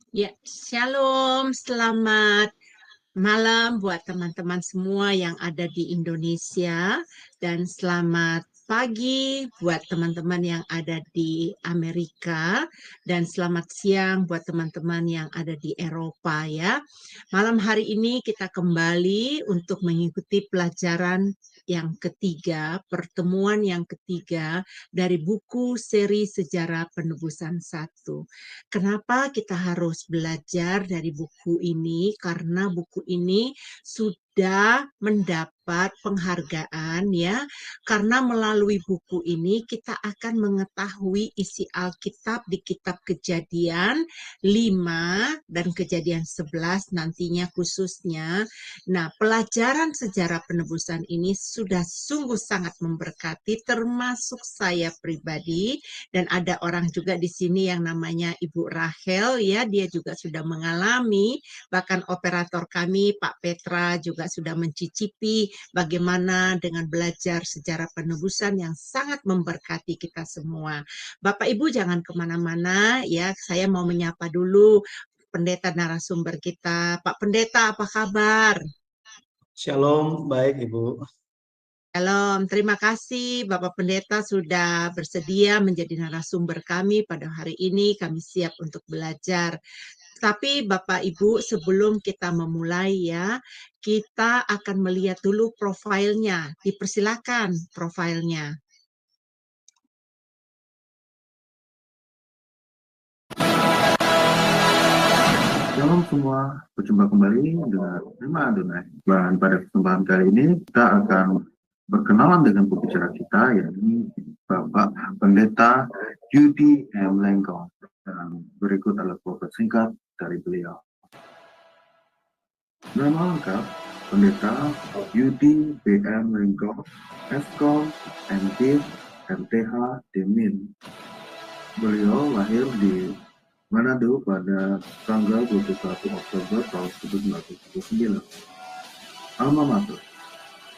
Ya, shalom, selamat malam buat teman-teman semua yang ada di Indonesia dan selamat pagi buat teman-teman yang ada di Amerika dan selamat siang buat teman-teman yang ada di Eropa ya. Malam hari ini kita kembali untuk mengikuti pelajaran yang ketiga, pertemuan yang ketiga dari buku seri Sejarah Penebusan 1. Kenapa kita harus belajar dari buku ini? Karena buku ini sudah mendapat penghargaan ya. Karena melalui buku ini kita akan mengetahui isi Alkitab di kitab Kejadian 5 dan Kejadian 11 nantinya khususnya. Nah, pelajaran sejarah penebusan ini sudah sungguh sangat memberkati termasuk saya pribadi dan ada orang juga di sini yang namanya Ibu Rahel ya, dia juga sudah mengalami, bahkan operator kami Pak Petra juga sudah mencicipi bagaimana dengan belajar sejarah penebusan yang sangat memberkati kita semua. Bapak Ibu jangan kemana-mana ya, saya mau menyapa dulu pendeta narasumber kita. Pak Pendeta apa kabar? Shalom, baik Ibu. Shalom, terima kasih Bapak Pendeta sudah bersedia menjadi narasumber kami pada hari ini. Kami siap untuk belajar. Tapi Bapak Ibu, sebelum kita memulai ya, kita akan melihat dulu profilnya. Dipersilakan profilnya. Shalom semua, berjumpa kembali dengan Rima Adonai. Dan pada kesempatan kali ini kita akan berkenalan dengan pembicara kita, yakni Bapak Pendeta Yudi M. Lengkong. Dan berikut adalah profil singkat dari beliau. Nama lengkap Pendeta Yudi B. M. Lengkong, Eskom, MD, MTH, Demin. Beliau lahir di Manado pada tanggal 21 Oktober tahun 1979. Alma mater,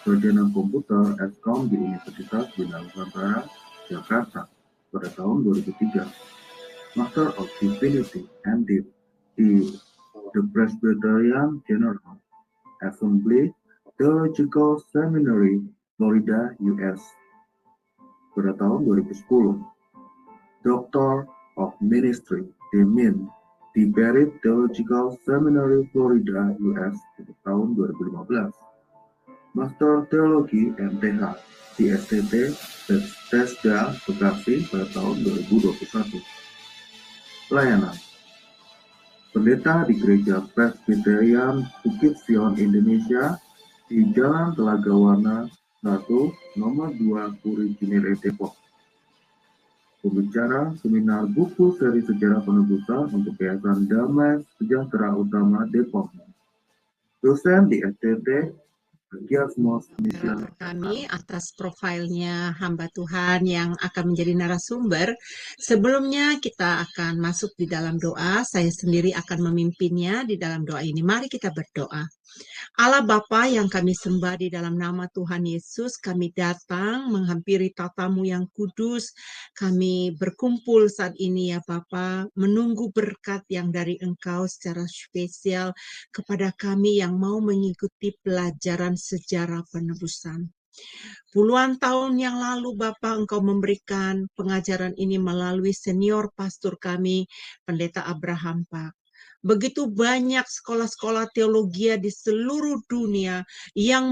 Sarjana Komputer Eskom di Universitas Bina Nusantara, Jakarta pada tahun 2003. Master of Divinity MD di The Presbyterian General Assembly Theological Seminary, Florida, US pada tahun 2010. Doctor of Ministry Demin di Barrett Theological Seminary, Florida, US pada tahun 2015. Master Teologi MTH di STT Bethesda, Bekasi pada tahun 2021. Pelayanan Pendeta di Gereja Presbyterian Bukit Sion Indonesia di Jalan Telaga Warna 1, nomor 2, Puri Cinere, Depok. Pembicara seminar buku seri sejarah penebusan untuk Yayasan Damai Sejahtera Utama Depok. Dosen di STT Giasmos Mission. Kami atas profilnya hamba Tuhan yang akan menjadi narasumber. Sebelumnya kita akan masuk di dalam doa. Saya sendiri akan memimpinnya di dalam doa ini. Mari kita berdoa. Allah Bapa yang kami sembah di dalam nama Tuhan Yesus, kami datang menghampiri tatamu yang kudus. Kami berkumpul saat ini ya Bapa, menunggu berkat yang dari Engkau secara spesial kepada kami yang mau mengikuti pelajaran sejarah penebusan. Puluhan tahun yang lalu Bapak Engkau memberikan pengajaran ini melalui senior pastor kami, Pendeta Abraham Pak. Begitu banyak sekolah-sekolah teologi di seluruh dunia yang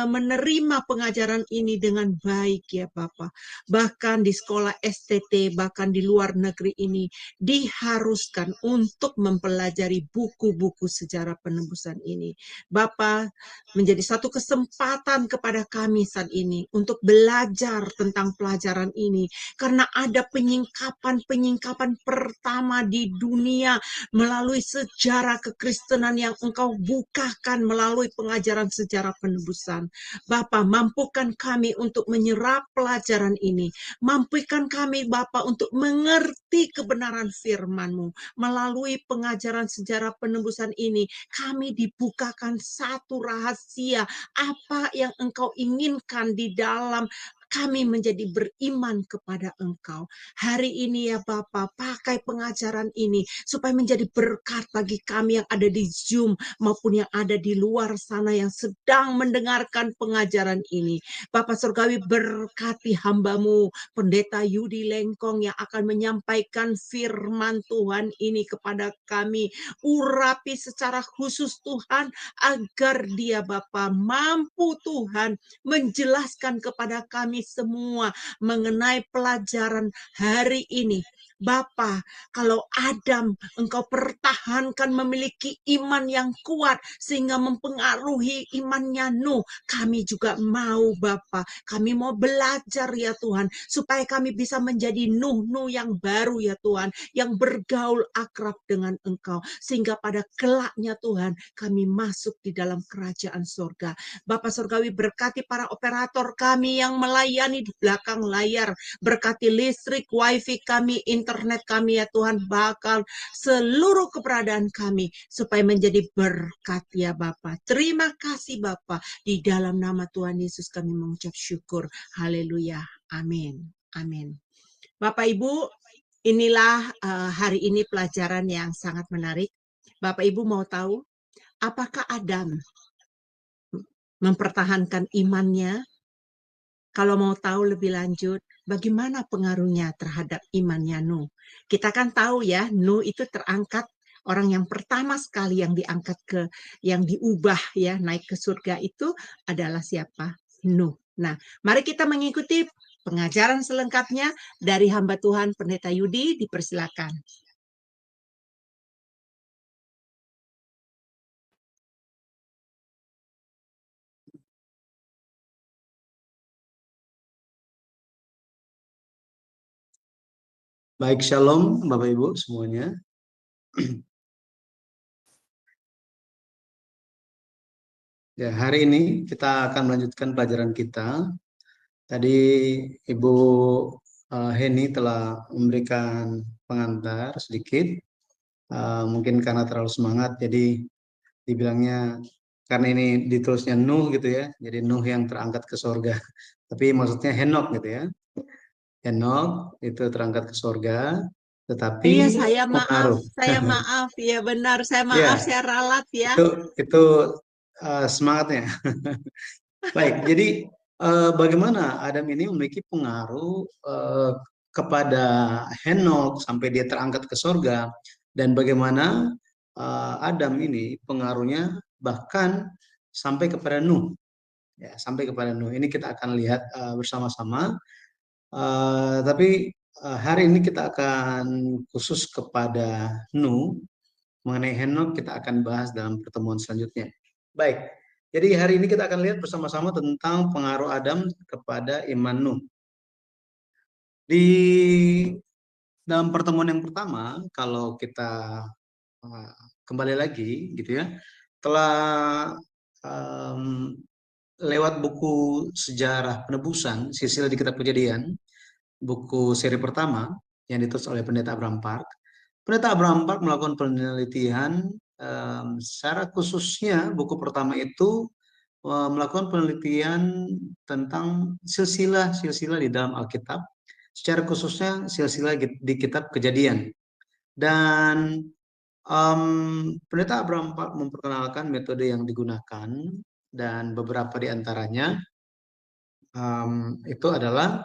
menerima pengajaran ini dengan baik ya Bapak. Bahkan di sekolah STT, bahkan di luar negeri ini diharuskan untuk mempelajari buku-buku sejarah penebusan ini. Bapak, menjadi satu kesempatan kepada kami saat ini untuk belajar tentang pelajaran ini. Karena ada penyingkapan-penyingkapan pertama di dunia melalui sejarah kekristenan yang Engkau bukakan melalui pengajaran sejarah penebusan. Bapa, mampukan kami untuk menyerap pelajaran ini. Mampukan kami, Bapa, untuk mengerti kebenaran firman-Mu. Melalui pengajaran sejarah penebusan ini, kami dibukakan satu rahasia apa yang Engkau inginkan di dalam kami menjadi beriman kepada Engkau. Hari ini ya Bapa, pakai pengajaran ini supaya menjadi berkat bagi kami yang ada di Zoom maupun yang ada di luar sana yang sedang mendengarkan pengajaran ini. Bapak Surgawi, berkati hamba-Mu, Pendeta Yudi Lengkong, yang akan menyampaikan firman Tuhan ini kepada kami. Urapi secara khusus Tuhan, agar dia Bapa mampu Tuhan menjelaskan kepada kami semua mengenai pelajaran hari ini. Bapa, kalau Adam Engkau pertahankan memiliki iman yang kuat sehingga mempengaruhi imannya Nuh, kami juga mau Bapa, kami mau belajar ya Tuhan, supaya kami bisa menjadi Nuh yang baru ya Tuhan, yang bergaul akrab dengan Engkau, sehingga pada kelaknya Tuhan kami masuk di dalam kerajaan surga. Bapak Surgawi, berkati para operator kami yang melayani di belakang layar, berkati listrik, wifi kami, internet kami ya Tuhan, bakal seluruh keberadaan kami supaya menjadi berkat ya Bapa. Terima kasih Bapa, di dalam nama Tuhan Yesus kami mengucap syukur. Haleluya. Amin. Amin. Bapak Ibu, inilah hari ini pelajaran yang sangat menarik. Bapak Ibu mau tahu apakah Adam mempertahankan imannya? Kalau mau tahu lebih lanjut, bagaimana pengaruhnya terhadap imannya Nuh? Kita kan tahu ya, Nuh itu terangkat, orang yang pertama sekali yang diangkat yang diubah ya, naik ke surga itu adalah siapa? Nuh. Nah, mari kita mengikuti pengajaran selengkapnya dari hamba Tuhan Pendeta Yudi, dipersilakan. Baik, shalom Bapak Ibu semuanya. Ya, hari ini kita akan melanjutkan pelajaran kita. Tadi Ibu Heni telah memberikan pengantar sedikit. Mungkin karena terlalu semangat, jadi dibilangnya karena ini ditulisnya Nuh gitu ya, jadi Nuh yang terangkat ke surga. Tapi maksudnya Henok gitu ya. Henok itu terangkat ke surga, tetapi Iya, saya pengaruh. maaf, ya benar, saya maaf, Ya, saya ralat ya. itu semangatnya. Baik, jadi bagaimana Adam ini memiliki pengaruh kepada Henok sampai dia terangkat ke surga, dan bagaimana Adam ini pengaruhnya bahkan sampai kepada Nuh, ya, sampai kepada Nuh. Ini kita akan lihat bersama-sama. Tapi hari ini kita akan khusus kepada Nuh. Mengenai Henok kita akan bahas dalam pertemuan selanjutnya. Baik, jadi hari ini kita akan lihat bersama-sama tentang pengaruh Adam kepada iman Nuh. Di dalam pertemuan yang pertama, kalau kita kembali lagi gitu ya, telah lewat buku sejarah penebusan, silsilah di Kitab Kejadian, buku seri pertama yang ditulis oleh Pendeta Abraham Park. Pendeta Abraham Park melakukan penelitian, secara khususnya buku pertama itu melakukan penelitian tentang silsilah-silsilah di dalam Alkitab, secara khususnya silsilah di Kitab Kejadian. Dan Pendeta Abraham Park memperkenalkan metode yang digunakan, dan beberapa di antaranya itu adalah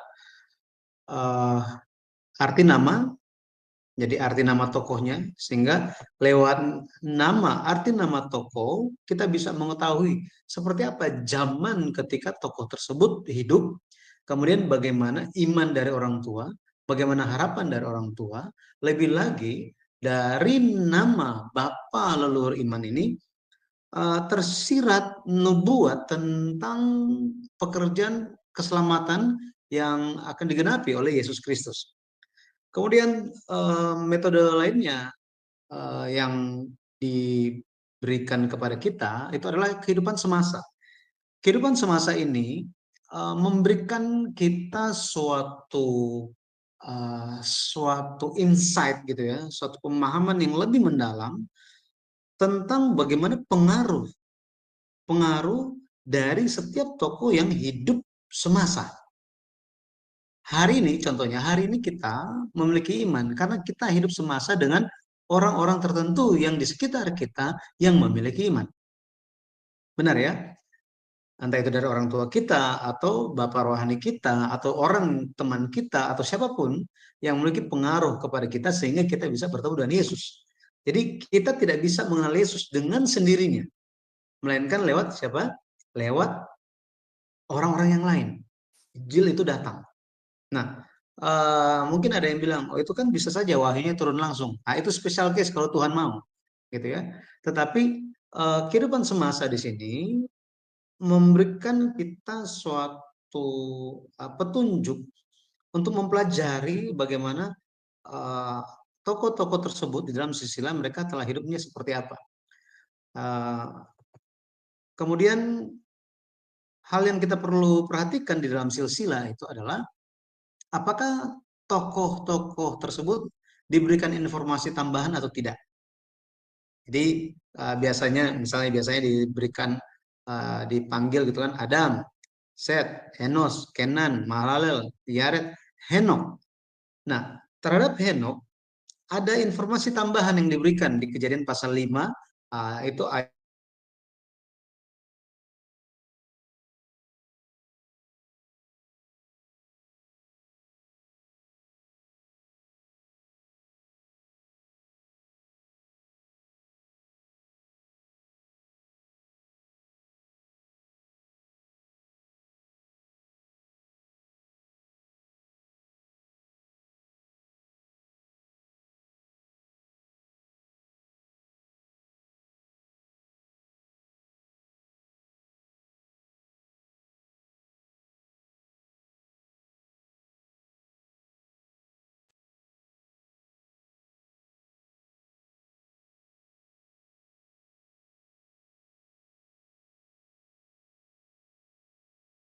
arti nama. Jadi arti nama tokohnya, sehingga lewat arti nama tokoh kita bisa mengetahui seperti apa zaman ketika tokoh tersebut hidup, kemudian bagaimana iman dari orang tua, bagaimana harapan dari orang tua, lebih lagi dari nama bapa leluhur iman ini tersirat nubuat tentang pekerjaan keselamatan yang akan digenapi oleh Yesus Kristus. Kemudian metode lainnya yang diberikan kepada kita itu adalah kehidupan semasa. Kehidupan semasa ini memberikan kita suatu insight gitu ya, suatu pemahaman yang lebih mendalam tentang bagaimana pengaruh dari setiap tokoh yang hidup semasa. Hari ini, contohnya, hari ini kita memiliki iman karena kita hidup semasa dengan orang-orang tertentu yang di sekitar kita yang memiliki iman. Benar ya? Entah itu dari orang tua kita, atau bapak rohani kita, atau orang teman kita, atau siapapun yang memiliki pengaruh kepada kita sehingga kita bisa bertemu dengan Yesus. Jadi kita tidak bisa mengenal Yesus dengan sendirinya, melainkan lewat siapa? Lewat orang-orang yang lain. Injil itu datang. Nah, mungkin ada yang bilang, oh itu kan bisa saja wahyunya turun langsung. Nah, itu special case kalau Tuhan mau, gitu ya. Tetapi kehidupan semasa di sini memberikan kita suatu petunjuk untuk mempelajari bagaimana tokoh-tokoh tersebut di dalam silsilah mereka telah hidupnya seperti apa. Kemudian hal yang kita perlu perhatikan di dalam silsilah itu adalah apakah tokoh-tokoh tersebut diberikan informasi tambahan atau tidak. Jadi biasanya diberikan dipanggil gitu kan, Adam, Set, Enos, Kenan, Mahalalel, Yared, Henok. Nah, terhadap Henok ada informasi tambahan yang diberikan di Kejadian pasal 5, itu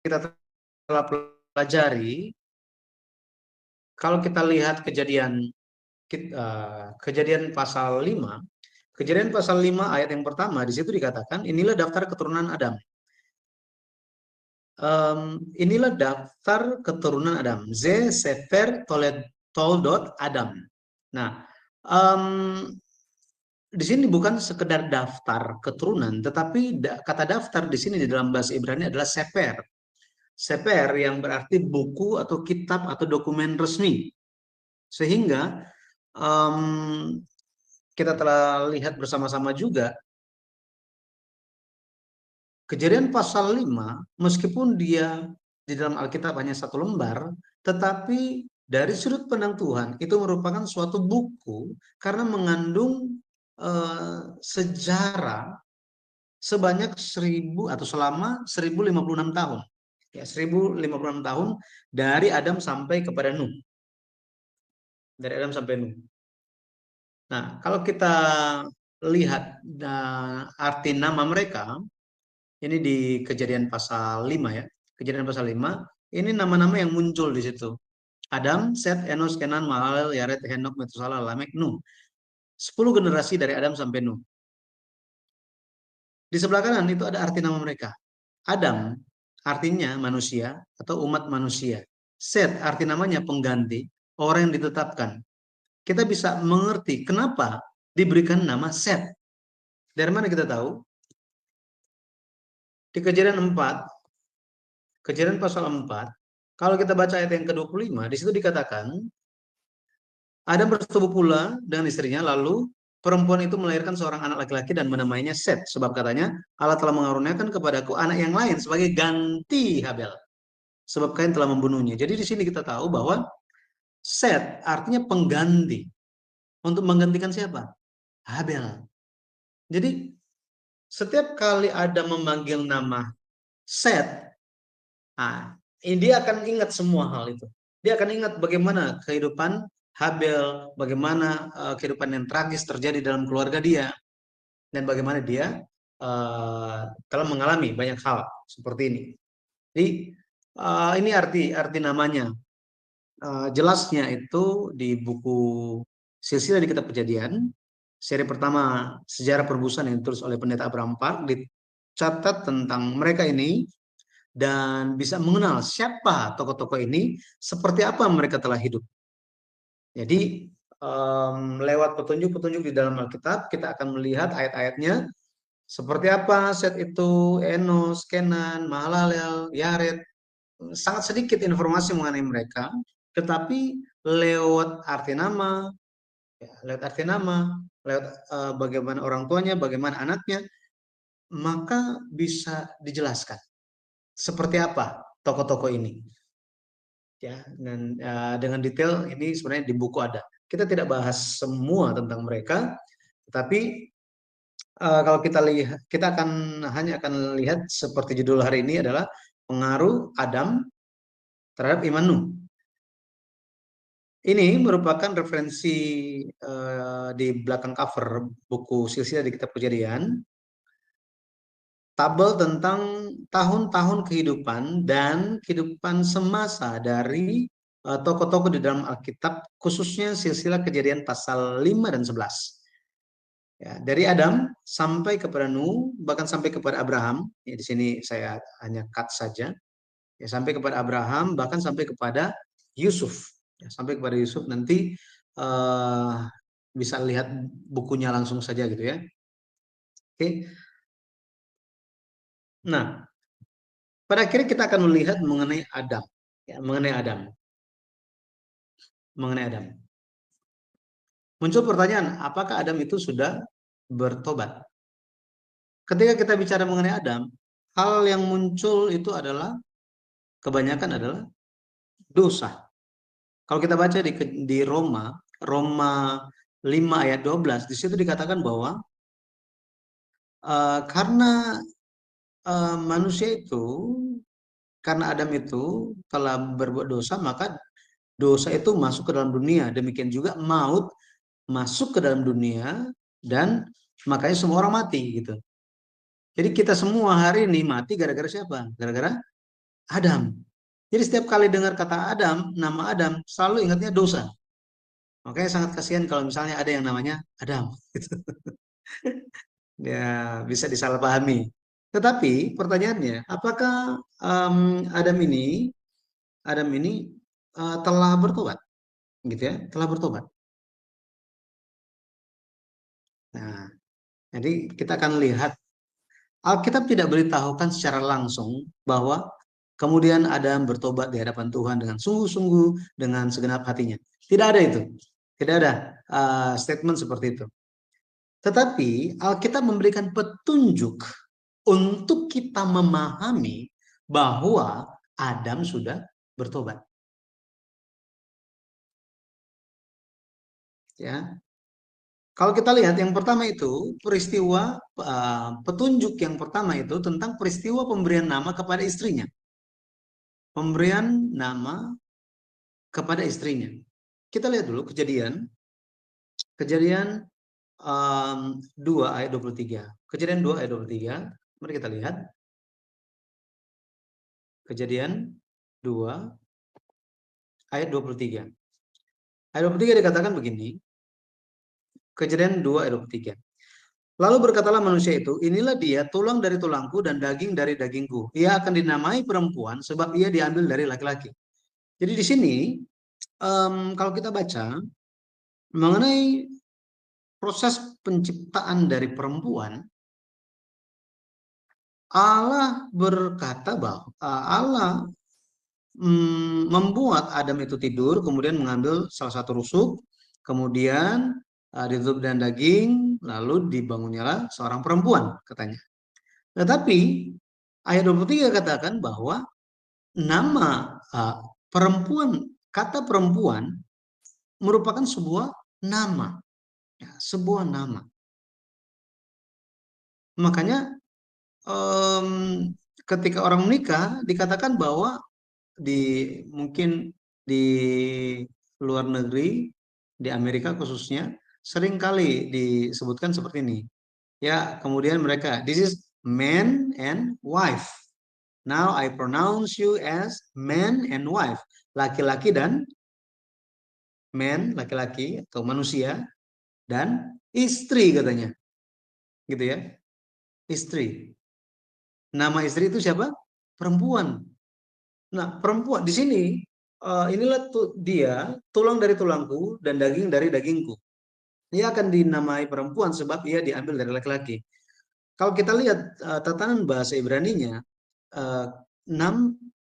kita telah pelajari. Kalau kita lihat Kejadian pasal 5, Kejadian pasal 5 ayat yang pertama, di situ dikatakan, inilah daftar keturunan Adam. Inilah daftar keturunan Adam. Ze Sefer Toldot Adam. Nah, di sini bukan sekedar daftar keturunan, tetapi kata daftar di sini di dalam bahasa Ibrani adalah seper. Seper yang berarti buku atau kitab atau dokumen resmi. Sehingga kita telah lihat bersama-sama juga Kejadian pasal 5, meskipun dia di dalam Alkitab hanya satu lembar, tetapi dari sudut pandang Tuhan itu merupakan suatu buku karena mengandung sejarah sebanyak 1000 atau selama 1056 tahun. Ya, 1056 tahun dari Adam sampai kepada Nuh. Dari Adam sampai Nuh. Nah, kalau kita lihat arti nama mereka, ini di Kejadian pasal 5 ya. Kejadian pasal 5, ini nama-nama yang muncul di situ. Adam, Set, Enos, Kenan, Mahalalel, Yared, Henok, Metusala, Lamek, Nuh. 10 generasi dari Adam sampai Nuh. Di sebelah kanan itu ada arti nama mereka. Adam artinya manusia atau umat manusia. Set arti namanya pengganti, orang yang ditetapkan. Kita bisa mengerti kenapa diberikan nama Set. Dari mana kita tahu? Di Kejadian 4, Kejadian pasal 4, kalau kita baca ayat yang ke-25, di situ dikatakan, Adam bersetubuh pula dengan istrinya, lalu perempuan itu melahirkan seorang anak laki-laki dan menamainya Set, sebab katanya, Allah telah mengaruniakan kepadaku anak yang lain sebagai ganti Habel, sebab Kain telah membunuhnya. Jadi di sini kita tahu bahwa Set artinya pengganti. Untuk menggantikan siapa? Habel. Jadi setiap kali ada memanggil nama Set, dia akan ingat semua hal itu. Dia akan ingat bagaimana kehidupan Habel, bagaimana kehidupan yang tragis terjadi dalam keluarga dia, dan bagaimana dia telah mengalami banyak hal seperti ini. Jadi ini arti namanya. Jelasnya itu di buku Silsilah di Kitab Kejadian, seri pertama Sejarah Perebusan yang ditulis oleh Pendeta Abraham Park, dicatat tentang mereka ini dan bisa mengenal siapa tokoh-tokoh ini, seperti apa mereka telah hidup. Jadi lewat petunjuk-petunjuk di dalam Alkitab kita akan melihat ayat-ayatnya seperti apa Set itu, Enos, Kenan, Mahalalel, Yared. Sangat sedikit informasi mengenai mereka, tetapi lewat arti nama, lewat bagaimana orang tuanya, bagaimana anaknya, maka bisa dijelaskan seperti apa tokoh-tokoh ini. Ya, dan dengan detail ini sebenarnya di buku ada. Kita tidak bahas semua tentang mereka, tetapi kalau kita lihat, kita hanya akan lihat seperti judul hari ini adalah pengaruh Adam terhadap iman Nuh. Ini merupakan referensi di belakang cover buku Silsilah di Kitab Kejadian, tabel tentang tahun-tahun kehidupan dan kehidupan semasa dari tokoh-tokoh di dalam Alkitab, khususnya Silsilah Kejadian pasal 5 dan 11. Ya, dari Adam sampai kepada Nuh, bahkan sampai kepada Abraham. Ya, di sini saya hanya cut saja. Ya, sampai kepada Abraham, bahkan sampai kepada Yusuf. Ya, sampai kepada Yusuf nanti bisa lihat bukunya langsung saja gitu ya. Oke. Nah, pada akhirnya kita akan melihat mengenai Adam. Ya, mengenai Adam. Muncul pertanyaan, apakah Adam itu sudah bertobat? Ketika kita bicara mengenai Adam, hal yang muncul itu adalah kebanyakan adalah dosa. Kalau kita baca di Roma 5 ayat 12, di situ dikatakan bahwa karena manusia itu, karena Adam itu telah berbuat dosa, maka dosa itu masuk ke dalam dunia. Demikian juga maut masuk ke dalam dunia, dan makanya semua orang mati gitu. Jadi kita semua hari ini mati gara-gara siapa? Gara-gara Adam. Jadi setiap kali dengar kata Adam, nama Adam, selalu ingatnya dosa. Makanya sangat kasihan kalau misalnya ada yang namanya Adam. Ya, bisa disalahpahami. Tetapi pertanyaannya, apakah Adam ini telah bertobat, gitu ya? Telah bertobat. Nah, jadi kita akan lihat Alkitab tidak beritahukan secara langsung bahwa kemudian Adam bertobat di hadapan Tuhan dengan sungguh-sungguh, dengan segenap hatinya. Tidak ada itu. Tidak ada statement seperti itu. Tetapi Alkitab memberikan petunjuk untuk kita memahami bahwa Adam sudah bertobat. Ya. Kalau kita lihat yang pertama itu peristiwa petunjuk yang pertama itu tentang peristiwa pemberian nama kepada istrinya. Pemberian nama kepada istrinya. Kita lihat dulu Kejadian 2 ayat 23. Kejadian 2 ayat 23. Mari kita lihat. Kejadian 2 ayat 23. Ayat 23 dikatakan begini. Kejadian 2 ayat 23. Lalu berkatalah manusia itu, inilah dia tulang dari tulangku dan daging dari dagingku. Ia akan dinamai perempuan sebab ia diambil dari laki-laki. Jadi di sini kalau kita baca mengenai proses penciptaan dari perempuan, Allah berkata bahwa Allah membuat Adam itu tidur, kemudian mengambil salah satu rusuk, kemudian ditutup dengan daging, lalu dibangunnyalah seorang perempuan, katanya. Tetapi ayat 23 katakan bahwa nama perempuan, kata perempuan merupakan sebuah nama, ya, sebuah nama. Makanya ketika orang menikah dikatakan bahwa mungkin di luar negeri, di Amerika khususnya, sering kali disebutkan seperti ini. Ya, kemudian mereka, this is man and wife. Now I pronounce you as man and wife. Laki-laki dan man, laki-laki atau manusia, dan istri katanya. Gitu ya. Istri. Nama istri itu siapa? perempuan. Nah, perempuan di sini inilah dia tulang dari tulangku dan daging dari dagingku. Ia akan dinamai perempuan sebab ia diambil dari laki-laki. Kalau kita lihat tatanan bahasa Ibraninya, 6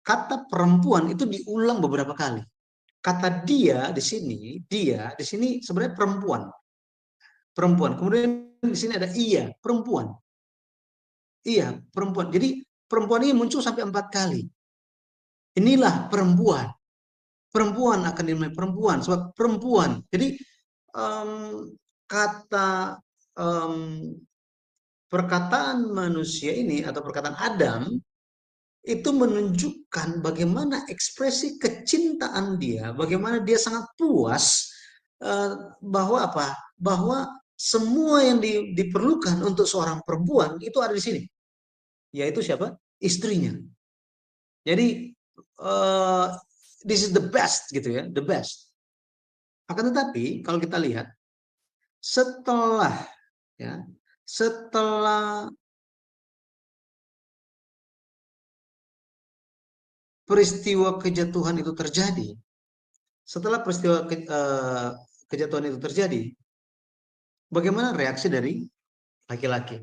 kata perempuan itu diulang beberapa kali. Kata dia di sini sebenarnya perempuan. Perempuan. Kemudian di sini ada ia, perempuan. Iya, perempuan. Jadi perempuan ini muncul sampai 4 kali. Inilah perempuan. Perempuan akan dinamai perempuan sebab perempuan. Jadi kata perkataan manusia ini atau perkataan Adam itu menunjukkan bagaimana ekspresi kecintaan dia, bagaimana dia sangat puas bahwa apa? Bahwa semua yang diperlukan untuk seorang perempuan itu ada di sini. Yaitu siapa? Istrinya. Jadi this is the best gitu ya, the best. Akan tetapi kalau kita lihat setelah peristiwa kejatuhan itu terjadi, kejatuhan itu terjadi, bagaimana reaksi dari laki-laki?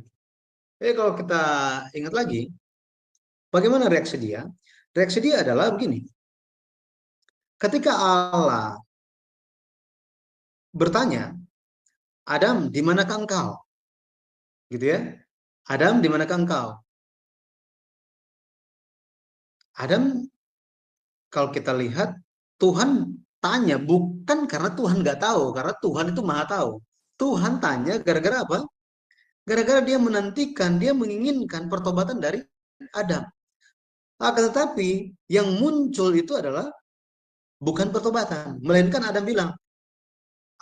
Kalau kita ingat lagi, bagaimana reaksi dia? Reaksi dia adalah begini. Ketika Allah bertanya, Adam, di manakah engkau? Gitu ya. Adam, di manakah engkau? Adam, kalau kita lihat, Tuhan tanya bukan karena Tuhan nggak tahu, karena Tuhan itu maha tahu. Tuhan tanya gara-gara apa? Gara-gara dia menantikan, dia menginginkan pertobatan dari Adam. Akan tetapi yang muncul itu adalah bukan pertobatan, melainkan Adam bilang,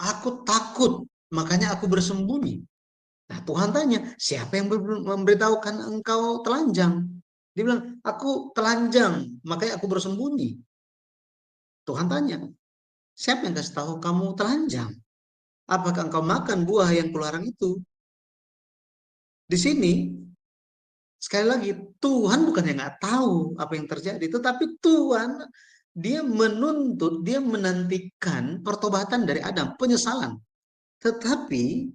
aku takut, makanya aku bersembunyi. Nah, Tuhan tanya, siapa yang memberitahukan engkau telanjang? Dia bilang, aku telanjang, makanya aku bersembunyi. Tuhan tanya, siapa yang kasih tahu kamu telanjang? Apakah engkau makan buah yang kularang itu? Di sini, sekali lagi, Tuhan bukannya nggak tahu apa yang terjadi, tetapi Tuhan, dia menuntut, dia menantikan pertobatan dari Adam, penyesalan. Tetapi,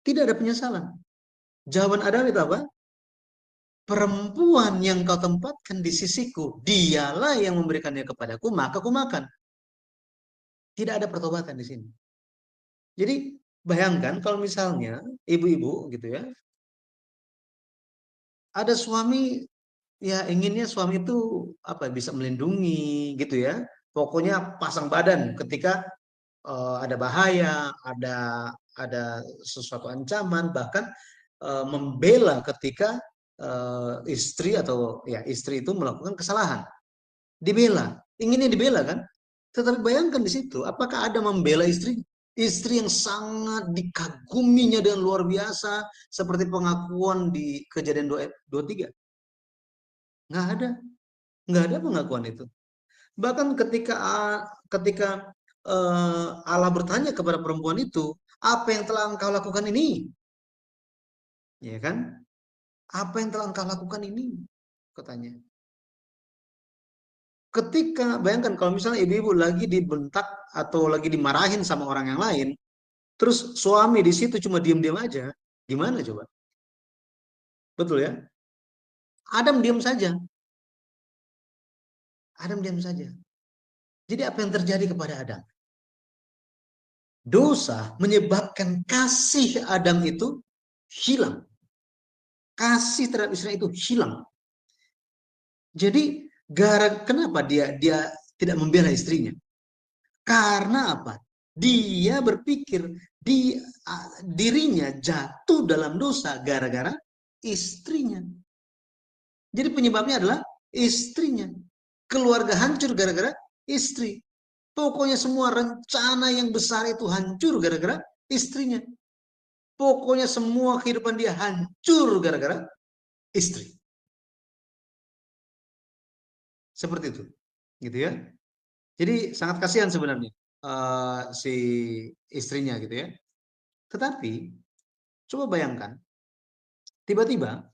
tidak ada penyesalan. Jawaban Adam itu apa? Perempuan yang kau tempatkan di sisiku, dialah yang memberikannya kepadaku, maka aku makan. Tidak ada pertobatan di sini. Jadi bayangkan kalau misalnya ibu-ibu gitu ya, ada suami ya inginnya suami itu apa bisa melindungi gitu ya. Pokoknya pasang badan ketika ada bahaya, ada sesuatu ancaman, bahkan membela ketika istri atau ya istri itu melakukan kesalahan. Dibela, inginnya dibela kan? Tetapi bayangkan di situ, apakah ada membela istri? Istri yang sangat dikaguminya dengan luar biasa, seperti pengakuan di Kejadian 23. Nggak ada, nggak ada pengakuan itu. Bahkan ketika Allah bertanya kepada perempuan itu, apa yang telah engkau lakukan ini? Ya kan? Apa yang telah engkau lakukan ini? Katanya. Ketika bayangkan kalau misalnya ibu-ibu lagi dibentak atau lagi dimarahin sama orang yang lain, terus suami di situ cuma diam-diam aja, gimana coba? Betul ya? Adam diam saja. Adam diam saja. Jadi apa yang terjadi kepada Adam? Dosa menyebabkan kasih Adam itu hilang. Kasih terhadap istrinya itu hilang. Jadi kenapa dia tidak membela istrinya? Karena apa? Dia berpikir dirinya jatuh dalam dosa gara-gara istrinya. Jadi penyebabnya adalah istrinya. Keluarga hancur gara-gara istri. Pokoknya semua rencana yang besar itu hancur gara-gara istrinya. Pokoknya semua kehidupan dia hancur gara-gara istri. Seperti itu. Gitu ya. Jadi sangat kasihan sebenarnya si istrinya gitu ya. Tetapi coba bayangkan tiba-tiba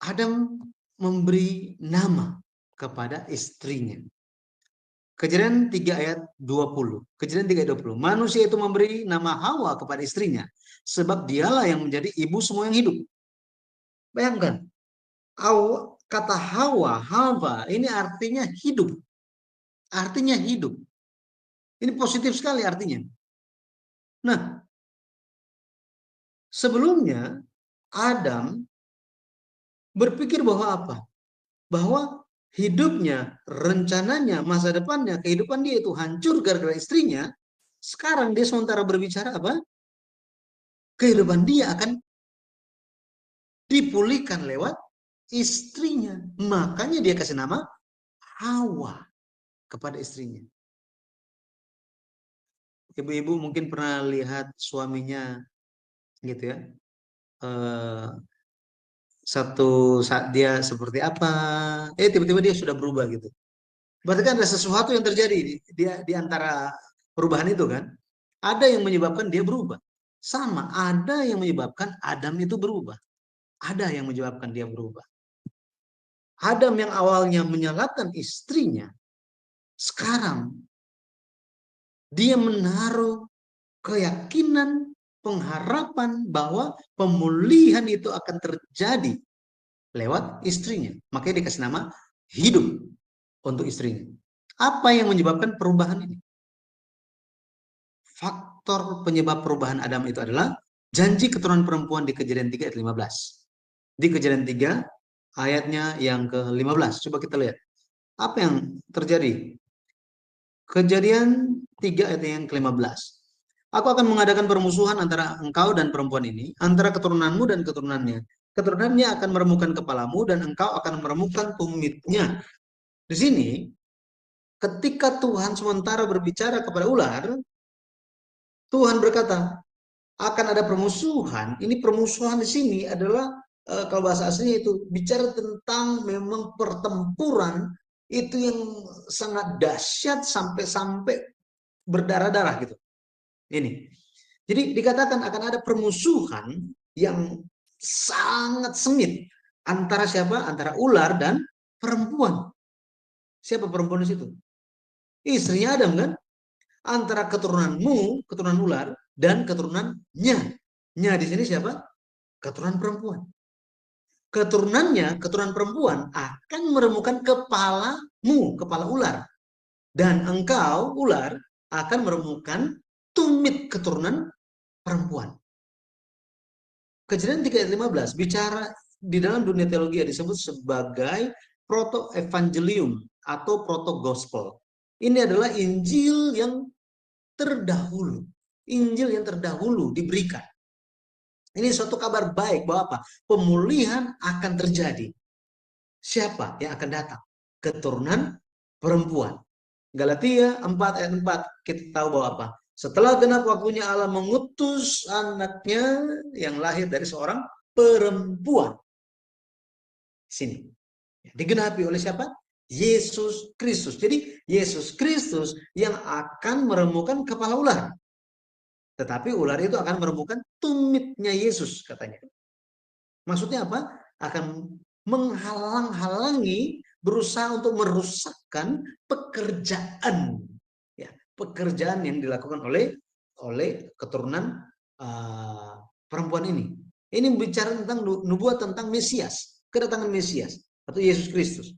Adam memberi nama kepada istrinya. Kejadian 3 ayat 20. Kejadian 3 ayat 20. Manusia itu memberi nama Hawa kepada istrinya, sebab dialah yang menjadi ibu semua yang hidup. Bayangkan, kata Hawa ini artinya hidup. Artinya hidup. Ini positif sekali artinya. Nah, sebelumnya Adam berpikir bahwa apa? Bahwa hidupnya, rencananya, masa depannya, kehidupan dia itu hancur gara-gara istrinya. Sekarang dia sementara berbicara apa? Kehidupan dia akan dipulihkan lewat istrinya. Makanya dia kasih nama Hawa kepada istrinya. Ibu-ibu mungkin pernah lihat suaminya gitu ya. Satu saat dia seperti apa, tiba-tiba dia sudah berubah gitu. Berarti kan ada sesuatu yang terjadi di antara perubahan itu kan. Ada yang menyebabkan dia berubah. Sama, ada yang menyebabkan Adam itu berubah. Ada yang menyebabkan dia berubah. Adam yang awalnya menyalahkan istrinya, sekarang dia menaruh keyakinan, pengharapan bahwa pemulihan itu akan terjadi lewat istrinya. Makanya dikasih nama hidup untuk istrinya. Apa yang menyebabkan perubahan ini? Faktor penyebab perubahan Adam itu adalah janji keturunan perempuan di Kejadian 3 ayat 15. Di Kejadian 3 ayatnya yang ke-15. Coba kita lihat. Apa yang terjadi? Kejadian 3 ayat yang ke-15. Aku akan mengadakan permusuhan antara engkau dan perempuan ini, antara keturunanmu dan keturunannya. Keturunannya akan meremukkan kepalamu dan engkau akan meremukkan tumitnya. Di sini, ketika Tuhan sementara berbicara kepada ular, Tuhan berkata, akan ada permusuhan. Ini permusuhan di sini adalah, kalau bahasa aslinya itu, bicara tentang memang pertempuran itu yang sangat dahsyat sampai berdarah-darah gitu. Ini. Jadi dikatakan akan ada permusuhan yang sangat sengit antara siapa? Antara ular dan perempuan. Siapa perempuan di situ? Istrinya Adam kan? Antara keturunanmu, keturunan ular, dan keturunannya. Nya di sini siapa? Keturunan perempuan. Keturunannya, keturunan perempuan akan meremukkan kepalamu, kepala ular. Dan engkau, ular, akan meremukkan tumit keturunan perempuan. Kejadian 3 ayat 15 bicara di dalam dunia teologi disebut sebagai proto-evangelium atau proto-gospel. Ini adalah Injil yang terdahulu. Injil yang terdahulu diberikan. Ini suatu kabar baik bahwa apa? Pemulihan akan terjadi. Siapa yang akan datang? Keturunan perempuan. Galatia 4 ayat 4 kita tahu bahwa apa? Setelah genap waktunya Allah mengutus anaknya yang lahir dari seorang perempuan. Sini. Digenapi oleh siapa? Yesus Kristus. Jadi Yesus Kristus yang akan meremukkan kepala ular. Tetapi ular itu akan meremukkan tumitnya Yesus katanya. Maksudnya apa? Akan menghalang-halangi, berusaha untuk merusakkan pekerjaan, ya, pekerjaan yang dilakukan oleh keturunan perempuan ini. Ini bicara tentang nubuat tentang Mesias, kedatangan Mesias atau Yesus Kristus.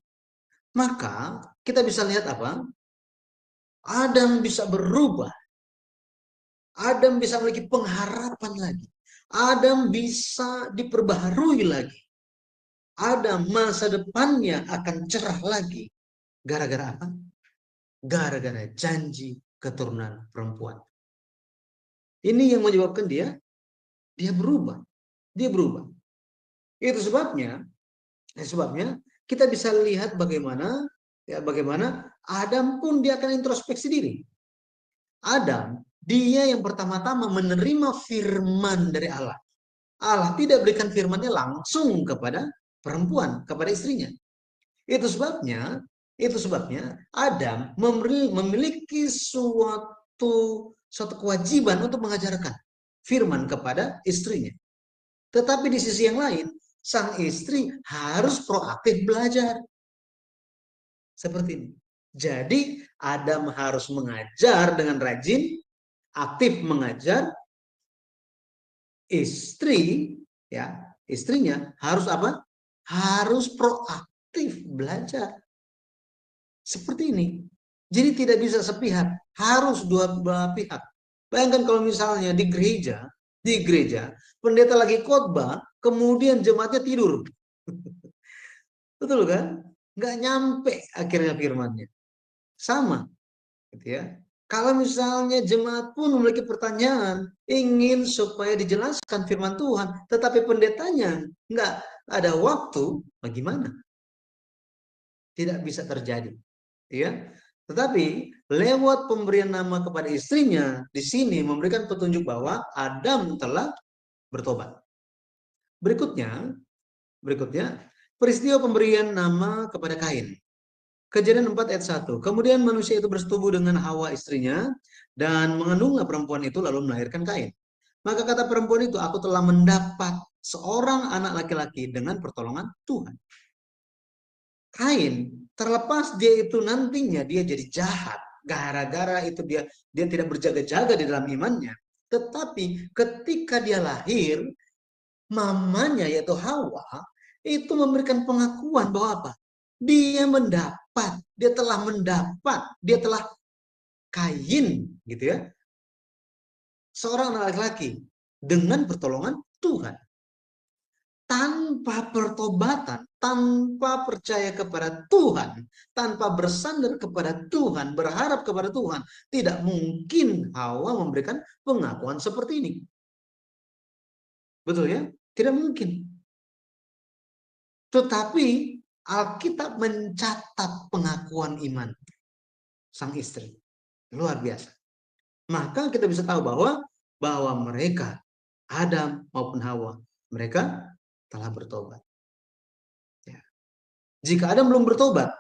Maka kita bisa lihat apa? Adam bisa berubah. Adam bisa memiliki pengharapan lagi. Adam bisa diperbaharui lagi. Adam masa depannya akan cerah lagi. Gara-gara apa? Gara-gara janji keturunan perempuan. Ini yang menyebabkan dia berubah. Dia berubah. Itu sebabnya kita bisa lihat bagaimana Adam pun dia akan introspeksi diri. Adam, dia yang pertama-tama menerima firman dari Allah. Allah tidak berikan firman-Nya langsung kepada perempuan, kepada istrinya. Itu sebabnya Adam memiliki suatu kewajiban untuk mengajarkan firman kepada istrinya. Tetapi di sisi yang lain, sang istri harus proaktif belajar. Seperti ini. Jadi Adam harus mengajar dengan rajin, aktif mengajar. Istri, ya, istrinya harus apa? Harus proaktif belajar. Seperti ini. Jadi tidak bisa sepihak, harus dua belah pihak. Bayangkan kalau misalnya di gereja, pendeta lagi khotbah, kemudian jemaatnya tidur. Betul kan? Nggak nyampe akhirnya firmannya. Sama, gitu ya. Kalau misalnya jemaat pun memiliki pertanyaan, ingin supaya dijelaskan firman Tuhan, tetapi pendetanya nggak ada waktu, bagaimana? Tidak bisa terjadi, ya. Tetapi lewat pemberian nama kepada istrinya, di sini memberikan petunjuk bahwa Adam telah bertobat. Berikutnya peristiwa pemberian nama kepada Kain. Kejadian 4 ayat 1. Kemudian manusia itu bersetubuh dengan Hawa istrinya dan mengandunglah perempuan itu lalu melahirkan Kain. Maka kata perempuan itu, aku telah mendapat seorang anak laki-laki dengan pertolongan Tuhan. Kain, terlepas dia itu nantinya dia jadi jahat, gara-gara itu dia tidak berjaga-jaga di dalam imannya. Tetapi ketika dia lahir, mamanya yaitu Hawa itu memberikan pengakuan bahwa apa? Dia telah mendapat, dia telah Kain gitu ya. Seorang anak laki-laki dengan pertolongan Tuhan. Tanpa pertobatan, tanpa percaya kepada Tuhan, tanpa bersandar kepada Tuhan, berharap kepada Tuhan, tidak mungkin Hawa memberikan pengakuan seperti ini. Betul ya? Tidak mungkin. Tetapi Alkitab mencatat pengakuan iman sang istri. Luar biasa. Maka kita bisa tahu bahwa mereka, Adam maupun Hawa, mereka telah bertobat. Ya. Jika Adam belum bertobat,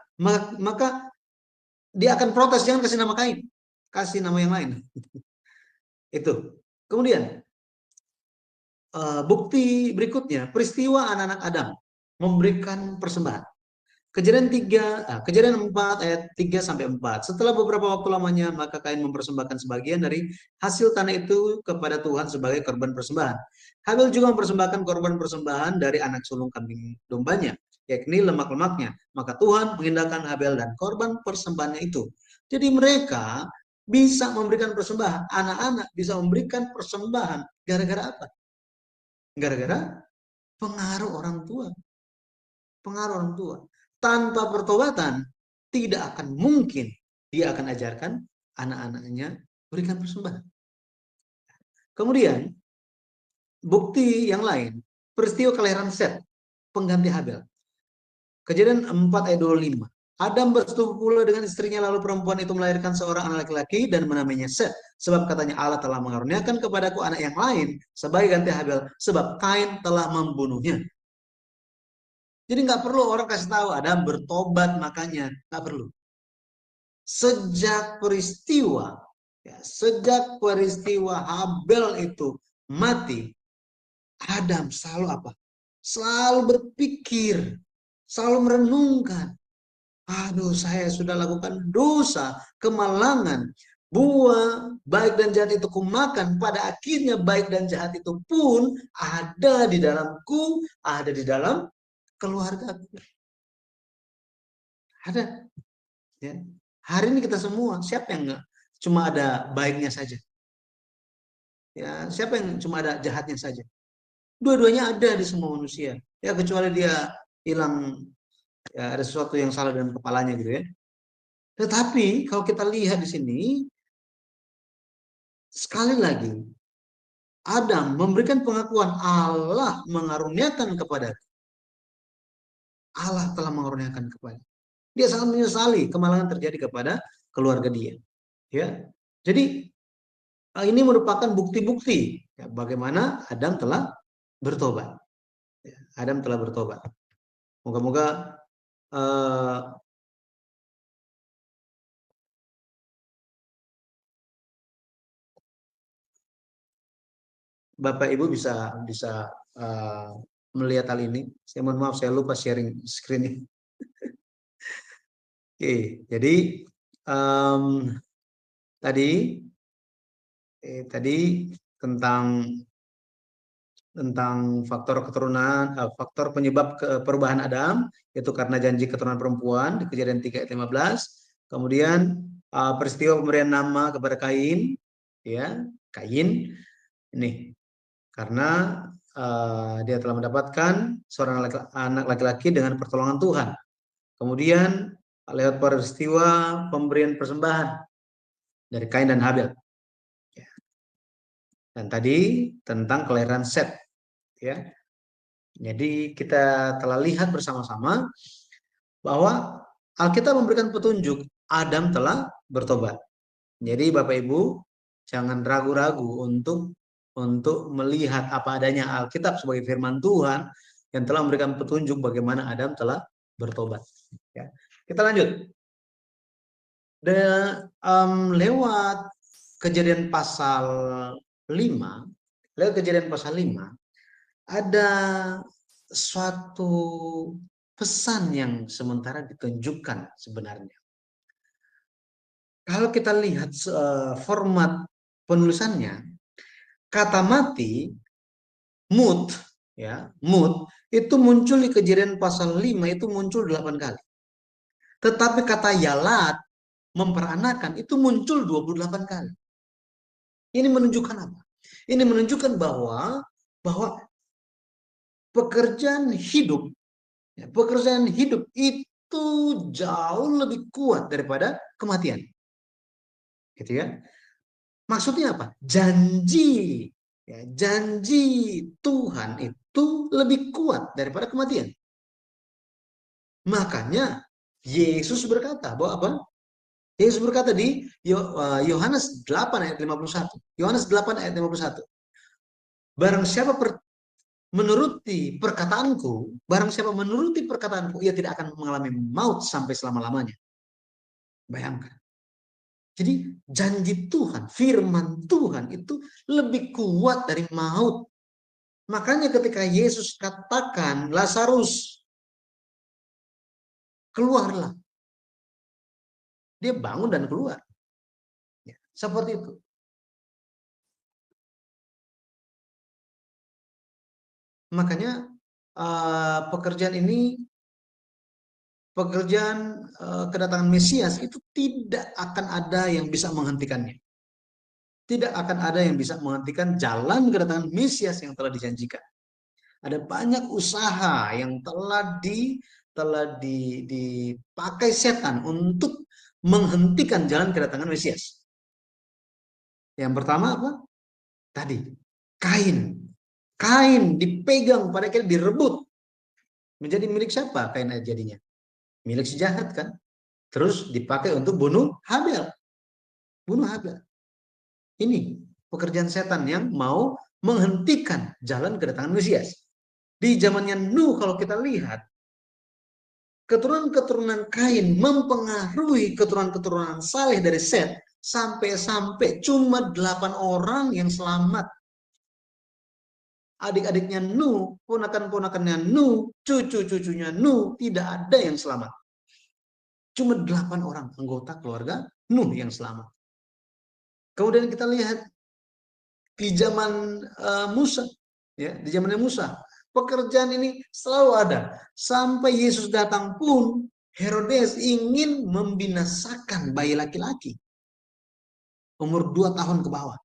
maka dia akan protes, jangan kasih nama Kain, kasih nama yang lain. Itu. Kemudian bukti berikutnya, peristiwa anak-anak Adam memberikan persembahan. Kejadian 4 ayat 3 sampai 4. Setelah beberapa waktu lamanya, maka Kain mempersembahkan sebagian dari hasil tanah itu kepada Tuhan sebagai korban persembahan. Habil juga mempersembahkan korban persembahan dari anak sulung kambing dombanya, yakni lemak-lemaknya. Maka Tuhan mengindahkan Habel dan korban persembahannya itu. Jadi mereka bisa memberikan persembahan, anak-anak bisa memberikan persembahan. Gara-gara apa? Gara-gara pengaruh orang tua. Pengaruh orang tua. Tanpa pertobatan, tidak akan mungkin dia akan ajarkan anak-anaknya berikan persembahan. Kemudian, bukti yang lain, peristiwa kelahiran Set, pengganti Habel. Kejadian 4 ayat 25. Adam bersetubuh pula dengan istrinya, lalu perempuan itu melahirkan seorang anak laki-laki dan menamainya Set. Sebab katanya, Allah telah mengaruniakan kepadaku anak yang lain sebagai ganti Habel, sebab Kain telah membunuhnya. Jadi nggak perlu orang kasih tahu Adam bertobat, makanya nggak perlu. Sejak peristiwa Habel itu mati, Adam selalu apa? Selalu berpikir, selalu merenungkan. Aduh, saya sudah lakukan dosa, kemalangan. Buah baik dan jahat itu kumakan. Pada akhirnya baik dan jahat itu pun ada di dalamku, ada di dalam keluargaku. Ada. Ya. Hari ini kita semua, siapa yang nggak cuma ada baiknya saja? Ya, siapa yang cuma ada jahatnya saja? Dua-duanya ada di semua manusia. Ya, kecuali dia hilang, ya, ada sesuatu yang salah dalam kepalanya gitu ya. Tetapi kalau kita lihat di sini, sekali lagi, Adam memberikan pengakuan, Allah mengaruniakan kepada, Allah telah mengaruniakan kepada. Dia sangat menyesali kemalangan terjadi kepada keluarga dia. Ya, jadi ini merupakan bukti-bukti ya, bagaimana Adam telah bertobat. Ya, Adam telah bertobat. Moga-moga Bapak Ibu bisa melihat hal ini? Saya mohon maaf, saya lupa sharing screen. Oke, jadi tadi tentang faktor keturunan, faktor penyebab perubahan Adam, yaitu karena janji keturunan perempuan di Kejadian 3 ayat 15. Kemudian peristiwa pemberian nama kepada Kain, ya, Kain ini karena dia telah mendapatkan seorang anak laki-laki dengan pertolongan Tuhan. Kemudian lewat peristiwa pemberian persembahan dari Kain dan Habel. Dan tadi tentang kelahiran Set, ya. Jadi kita telah lihat bersama-sama bahwa Alkitab memberikan petunjuk Adam telah bertobat. Jadi Bapak Ibu jangan ragu-ragu untuk melihat apa adanya Alkitab sebagai firman Tuhan yang telah memberikan petunjuk bagaimana Adam telah bertobat. Ya. Kita lanjut. Lewat Kejadian pasal 5, ada suatu pesan yang sementara ditunjukkan sebenarnya. Kalau kita lihat format penulisannya, kata mati, mut, ya, mut, itu muncul di Kejadian pasal 5 itu muncul 8 kali. Tetapi kata yalat, memperanakan, itu muncul 28 kali. Ini menunjukkan apa? Ini menunjukkan bahwa pekerjaan hidup itu jauh lebih kuat daripada kematian. Gitu ya. Maksudnya apa? Janji Tuhan itu lebih kuat daripada kematian. Makanya Yesus berkata bahwa apa? Yesus berkata di Yohanes 8 ayat 51. Yohanes 8 ayat 51. Barang siapa menuruti perkataanku, ia tidak akan mengalami maut sampai selama-lamanya. Bayangkan. Jadi janji Tuhan, firman Tuhan itu lebih kuat dari maut. Makanya ketika Yesus katakan, Lazarus, keluarlah. Dia bangun dan keluar. Ya, seperti itu. Makanya pekerjaan kedatangan Mesias itu tidak akan ada yang bisa menghentikannya. Tidak akan ada yang bisa menghentikan jalan kedatangan Mesias yang telah dijanjikan. Ada banyak usaha yang telah dipakai setan untuk menghentikan jalan kedatangan Mesias. Yang pertama apa? Tadi, Kain. Kain dipegang, pada akhirnya direbut. Menjadi milik siapa Kain jadinya? Milik si jahat kan? Terus dipakai untuk bunuh Habel. Bunuh Habel. Ini pekerjaan setan yang mau menghentikan jalan kedatangan Mesias. Di zamannya Nuh kalau kita lihat, keturunan-keturunan Kain mempengaruhi keturunan-keturunan Saleh dari Set sampai cuma 8 orang yang selamat. Adik-adiknya Nuh, ponakan-ponakannya Nuh, cucu-cucunya Nuh, tidak ada yang selamat. Cuma 8 orang anggota keluarga Nuh yang selamat. Kemudian kita lihat di zaman Musa, ya, di zamannya Musa, pekerjaan ini selalu ada. Sampai Yesus datang pun, Herodes ingin membinasakan bayi laki-laki umur 2 tahun ke bawah.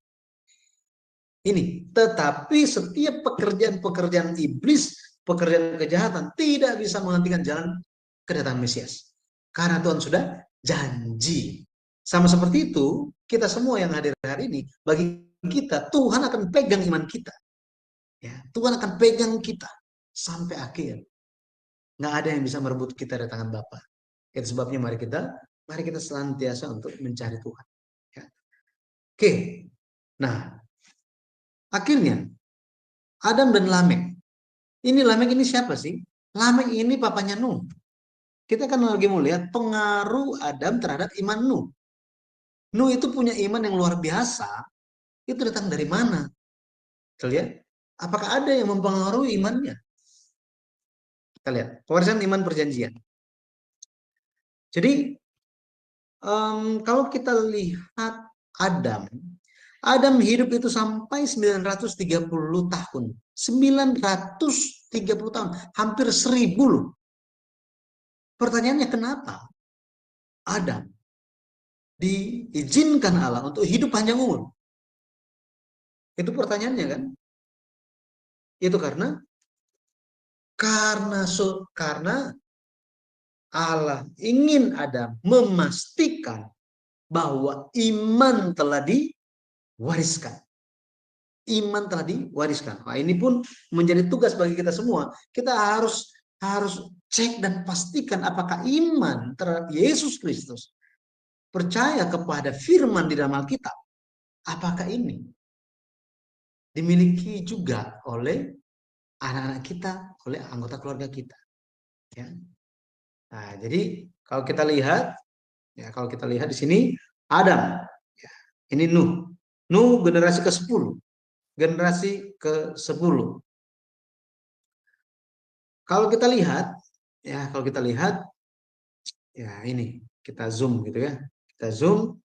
Ini, tetapi setiap pekerjaan iblis, pekerjaan kejahatan tidak bisa menghentikan jalan kedatangan Mesias. Karena Tuhan sudah janji. Sama seperti itu, kita semua yang hadir hari ini, bagi kita, Tuhan akan pegang iman kita. Ya, Tuhan akan pegang kita sampai akhir. Nggak ada yang bisa merebut kita dari tangan Bapa. Itu sebabnya mari kita senantiasa untuk mencari Tuhan. Ya. Oke, nah, akhirnya Adam dan Lamek. Ini Lamek ini siapa sih? Lamek ini papanya Nuh. Kita kan lagi mau lihat pengaruh Adam terhadap iman Nuh. Nuh itu punya iman yang luar biasa. Itu datang dari mana? Kita lihat, apakah ada yang mempengaruhi imannya? Kita lihat pewarisan iman perjanjian. Jadi kalau kita lihat Adam hidup itu sampai 930 tahun. 930 tahun, hampir 1000 loh. Pertanyaannya kenapa Adam diizinkan Allah untuk hidup panjang umur? Itu pertanyaannya kan? Itu karena Allah ingin Adam memastikan bahwa iman telah diwariskan. Iman telah diwariskan. Nah, ini pun menjadi tugas bagi kita semua. Kita harus cek dan pastikan apakah iman terhadap Yesus Kristus, percaya kepada firman di dalam Alkitab, apakah ini dimiliki juga oleh anak-anak kita, oleh anggota keluarga kita. Ya. Nah, jadi kalau kita lihat di sini Adam, ya, ini Nuh generasi ke-10. Generasi ke-10. Kalau kita lihat, ya ini kita zoom gitu ya. Kita zoom.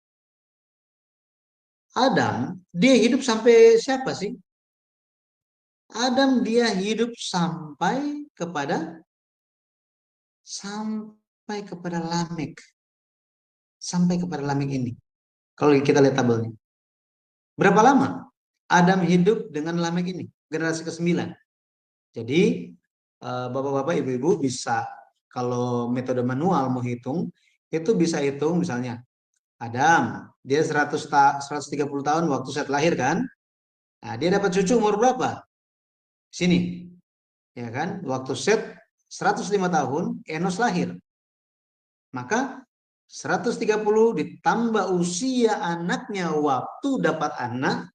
Adam, dia hidup sampai siapa sih? Adam dia hidup sampai kepada Lamek. Sampai kepada Lamek ini. Kalau kita lihat tabelnya. Berapa lama Adam hidup dengan Lamek ini? Generasi ke-9. Jadi bapak-bapak, ibu-ibu bisa, kalau metode manual mau hitung, itu bisa hitung misalnya Adam, dia 130 tahun waktu Set lahir kan? Nah, dia dapat cucu umur berapa? Sini. Ya kan? Waktu Set 105 tahun, Enos lahir. Maka 130 ditambah usia anaknya waktu dapat anak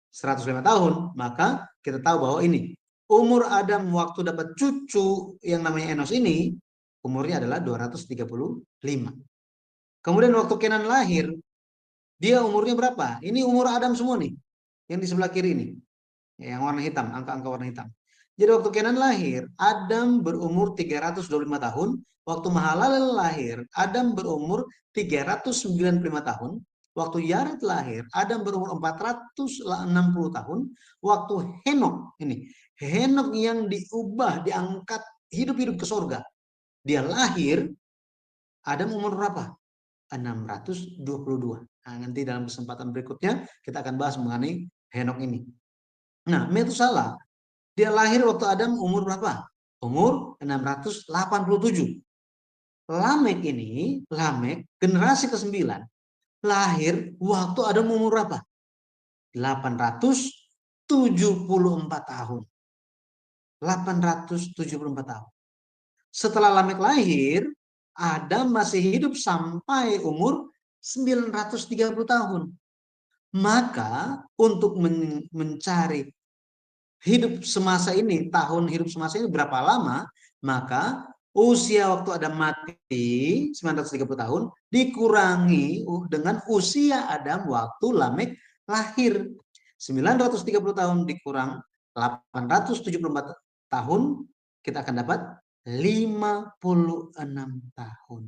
105 tahun, maka kita tahu bahwa ini umur Adam waktu dapat cucu yang namanya Enos ini, umurnya adalah 235. Kemudian waktu Kenan lahir, dia umurnya berapa? Ini umur Adam semua nih, yang di sebelah kiri ini, yang warna hitam, angka-angka warna hitam. Jadi waktu Kenan lahir, Adam berumur 325 tahun. Waktu Mahalalel lahir, Adam berumur 395 tahun. Waktu Yared lahir, Adam berumur 460 tahun. Waktu Henok, Henok yang diubah, diangkat, hidup-hidup ke surga. Dia lahir, Adam umur berapa? 622. Nah, nanti dalam kesempatan berikutnya kita akan bahas mengenai Henok ini. Nah, Metusalah, dia lahir waktu Adam umur berapa? Umur 687. Lamek generasi ke-9, lahir waktu Adam umur berapa? 874 tahun. 874 tahun. Setelah Lamek lahir, Adam masih hidup sampai umur 930 tahun. Maka untuk mencari hidup semasa ini, tahun hidup semasa ini berapa lama, maka usia waktu Adam mati 930 tahun dikurangi dengan usia Adam waktu Lamek lahir. 930 tahun dikurang 874 tahun, kita akan dapat 56 tahun.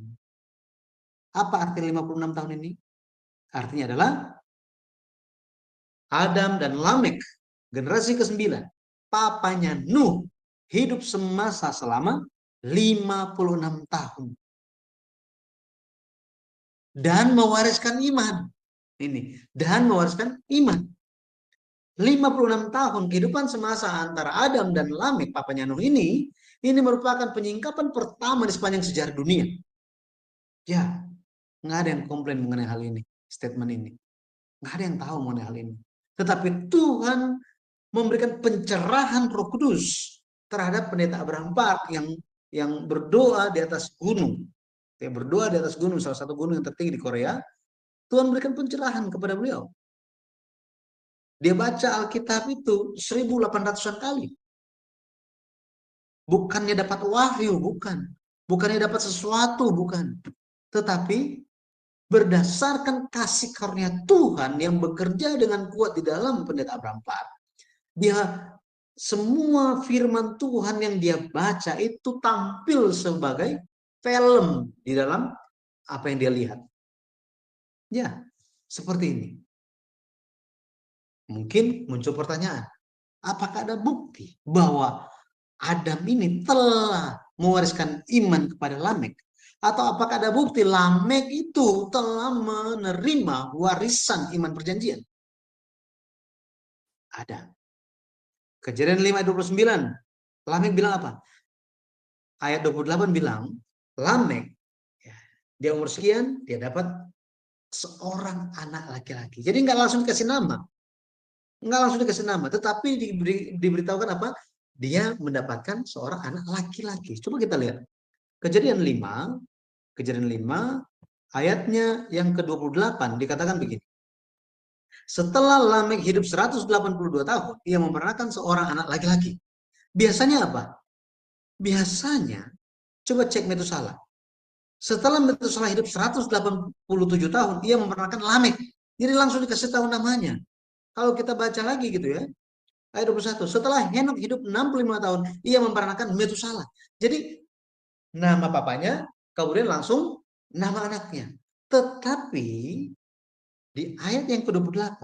Apa arti 56 tahun ini? Artinya adalah Adam dan Lamek, generasi ke-9, papanya Nuh, hidup semasa selama 56 tahun. Dan mewariskan iman. Dan mewariskan iman. 56 tahun kehidupan semasa antara Adam dan Lamek, papanya Nuh ini merupakan penyingkapan pertama di sepanjang sejarah dunia. Ya, nggak ada yang komplain mengenai hal ini, statement ini. Nggak ada yang tahu mengenai hal ini. Tetapi Tuhan memberikan pencerahan Roh Kudus terhadap pendeta Abraham Park yang berdoa di atas gunung. Dia berdoa di atas gunung, salah satu gunung yang tertinggi di Korea. Tuhan berikan pencerahan kepada beliau. Dia baca Alkitab itu 1800-an kali. Bukannya dapat wahyu, bukan. Bukannya dapat sesuatu, bukan. Tetapi berdasarkan kasih karunia Tuhan yang bekerja dengan kuat di dalam pendeta Abraham Park, dia semua firman Tuhan yang dia baca itu tampil sebagai film di dalam apa yang dia lihat. Ya, seperti ini. Mungkin muncul pertanyaan, apakah ada bukti bahwa Adam ini telah mewariskan iman kepada Lamek? Atau apakah ada bukti Lamek itu telah menerima warisan iman perjanjian? Ada. Kejadian 5 ayat 29. Lamek bilang apa? Ayat 28 bilang, Lamek, ya, dia umur sekian, dia dapat seorang anak laki-laki. Jadi nggak langsung dikasih nama. Nggak langsung dikasih nama, tetapi diberitahukan apa? Dia mendapatkan seorang anak laki-laki. Coba kita lihat. Kejadian 5 ayatnya yang ke-28 dikatakan begini. Setelah Lamek hidup 182 tahun, ia memperanakan seorang anak laki-laki. Biasanya apa? Biasanya, coba cek Metusalah. Setelah Metusalah hidup 187 tahun, ia memperanakan Lamek. Jadi langsung dikasih tahu namanya. Kalau kita baca lagi gitu ya, ayat 21. Setelah Henok hidup 65 tahun, ia memperanakan Metusalah. Jadi nama papanya, kemudian langsung nama anaknya. Tetapi di ayat yang ke-28,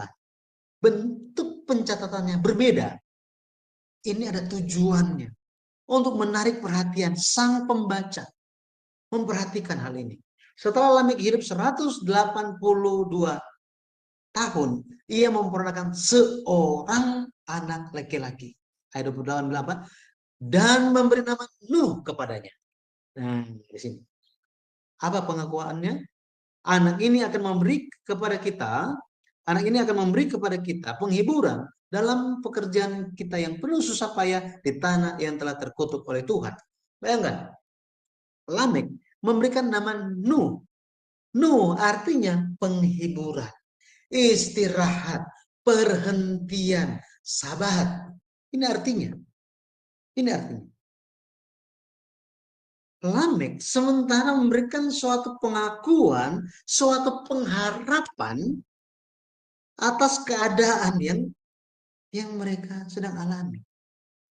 bentuk pencatatannya berbeda. Ini ada tujuannya untuk menarik perhatian sang pembaca. Memperhatikan hal ini. Setelah Lamek hidup 182 tahun, ia memperanakan seorang anak laki-laki. Ayat 28 bilang apa? Dan memberi nama Nuh kepadanya. Nah, di sini. Apa pengakuannya? Anak ini akan memberi kepada kita penghiburan dalam pekerjaan kita yang penuh susah payah di tanah yang telah terkutuk oleh Tuhan. Bayangkan, Lamek memberikan nama Nuh. Nuh artinya penghiburan, istirahat, perhentian, sabat. Ini artinya. Lamek sementara memberikan suatu pengakuan, suatu pengharapan atas keadaan yang mereka sedang alami.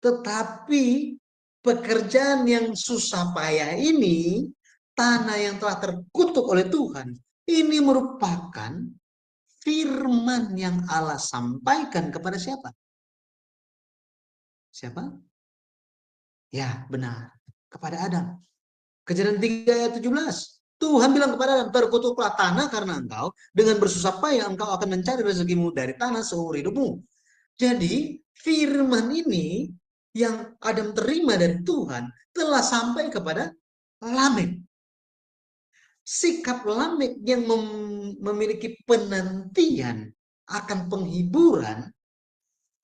Tetapi pekerjaan yang susah payah ini, tanah yang telah terkutuk oleh Tuhan, ini merupakan firman yang Allah sampaikan kepada siapa? Siapa? Ya, benar. Kepada Adam. Kejadian 3 ayat 17. Tuhan bilang kepada Adam, terkutuklah tanah karena engkau dengan bersusah payah engkau akan mencari rezekimu dari tanah seumur hidupmu. Jadi firman ini yang Adam terima dari Tuhan telah sampai kepada Lamek. Sikap Lamek yang memiliki penantian akan penghiburan,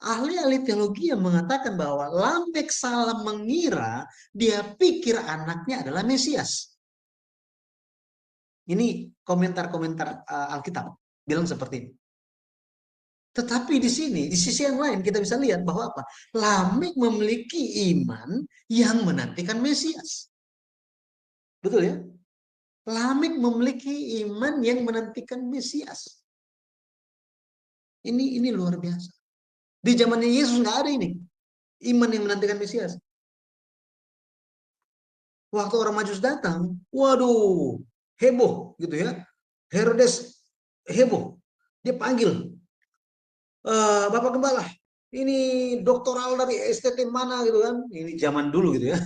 ahli-ahli teologi yang mengatakan bahwa Lamek salah mengira, dia pikir anaknya adalah Mesias. Ini komentar-komentar Alkitab bilang seperti ini. Tetapi di sini, di sisi yang lain kita bisa lihat bahwa apa? Lamek memiliki iman yang menantikan Mesias. Betul ya? Lamek memiliki iman yang menantikan Mesias. Ini luar biasa. Di zamannya Yesus nggak ada ini. Iman yang menantikan Mesias. Waktu orang Majus datang, waduh, heboh gitu ya. Herodes heboh. Dia panggil, Bapak Gembala, ini doktoral dari STT mana gitu kan. Ini zaman dulu gitu ya.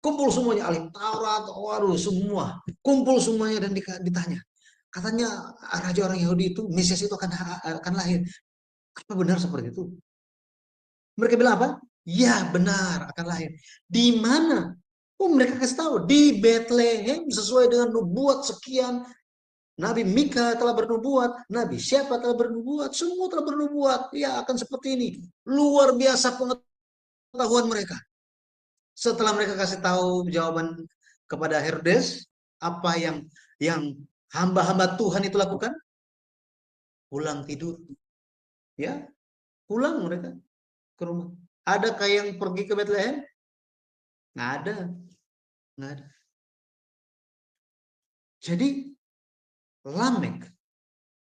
Kumpul semuanya, ahli Taurat, waduh semua. Kumpul semuanya dan ditanya. Katanya raja orang Yahudi itu, Mesias itu akan lahir. Apa benar seperti itu? Mereka bilang apa? Ya benar akan lahir. Di mana? Oh mereka kasih tahu di Bethlehem sesuai dengan nubuat sekian. Nabi Mika telah bernubuat, Nabi siapa telah bernubuat, semua telah bernubuat. Ya akan seperti ini. Luar biasa pengetahuan mereka. Setelah mereka kasih tahu jawaban kepada Herodes, apa yang hamba-hamba Tuhan itu lakukan? Pulang tidur. Ya, pulang mereka ke rumah. Adakah yang pergi ke Bethlehem? Nggak ada. Nggak ada. Jadi Lamek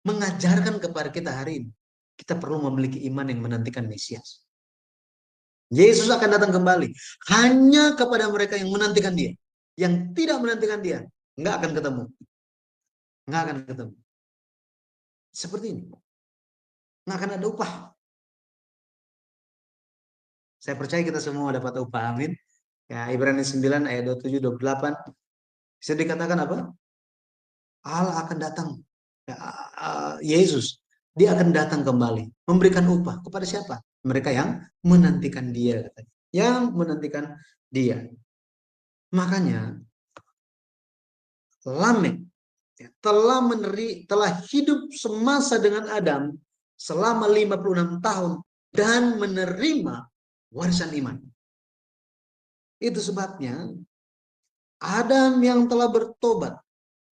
mengajarkan kepada kita hari ini, kita perlu memiliki iman yang menantikan Mesias. Yesus akan datang kembali hanya kepada mereka yang menantikan dia. Yang tidak menantikan dia, nggak akan ketemu. Nggak akan ketemu. Seperti ini. Nggak akan ada upah. Saya percaya kita semua dapat upah, amin. Ya, Ibrani 9 ayat 27, 28. Bisa dikatakan apa? Allah akan datang. Ya, Yesus, dia akan datang kembali. Memberikan upah kepada siapa? Mereka yang menantikan dia. Yang menantikan dia. Makanya, Lamek telah hidup semasa dengan Adam selama 56 tahun dan menerima warisan iman. Itu sebabnya Adam yang telah bertobat,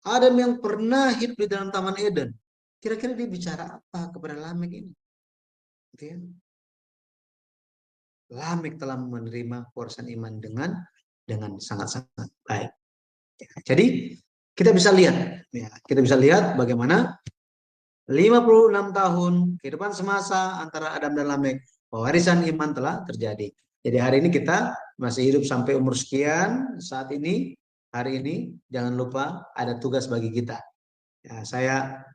Adam yang pernah hidup di dalam Taman Eden, kira-kira dia bicara apa kepada Lamek ini? Gitu ya. Lamek telah menerima warisan iman dengan sangat-sangat baik. Jadi kita bisa lihat, ya, kita bisa lihat bagaimana 56 tahun kehidupan semasa antara Adam dan Lamek, warisan iman telah terjadi. Jadi hari ini kita masih hidup sampai umur sekian, saat ini, hari ini, jangan lupa ada tugas bagi kita. Ya, saya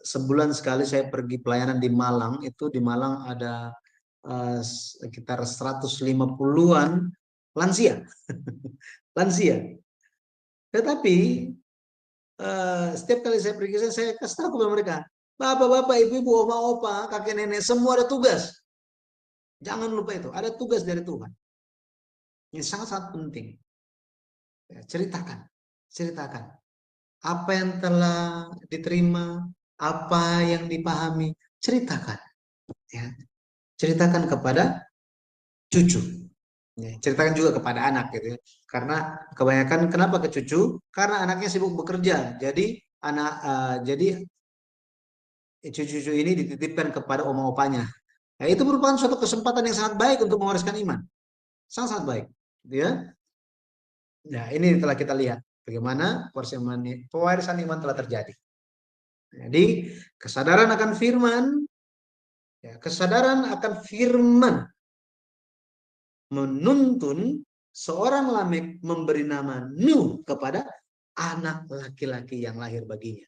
sebulan sekali saya pergi pelayanan di Malang, itu di Malang ada sekitar 150-an lansia. Lansia. Tetapi setiap kali saya pergi, saya kasih tahu kepada mereka, bapak-bapak, ibu-ibu, oma-opa, kakek nenek, semua ada tugas. Jangan lupa itu, ada tugas dari Tuhan. Ini sangat-sangat penting. Ya, ceritakan. Apa yang telah diterima, apa yang dipahami, ceritakan. Ya. Ceritakan kepada cucu. Ya, ceritakan juga kepada anak gitu ya. Karena kebanyakan kenapa ke cucu? Karena anaknya sibuk bekerja. Jadi jadi cucu-cucu ini dititipkan kepada oma opanya. Nah, itu merupakan suatu kesempatan yang sangat baik untuk mewariskan iman. Sangat-sangat baik. Gitu ya. Nah, ini telah kita lihat bagaimana pewarisan iman telah terjadi. Jadi, kesadaran akan firman menuntun seorang Lamek memberi nama Nuh kepada anak laki-laki yang lahir baginya.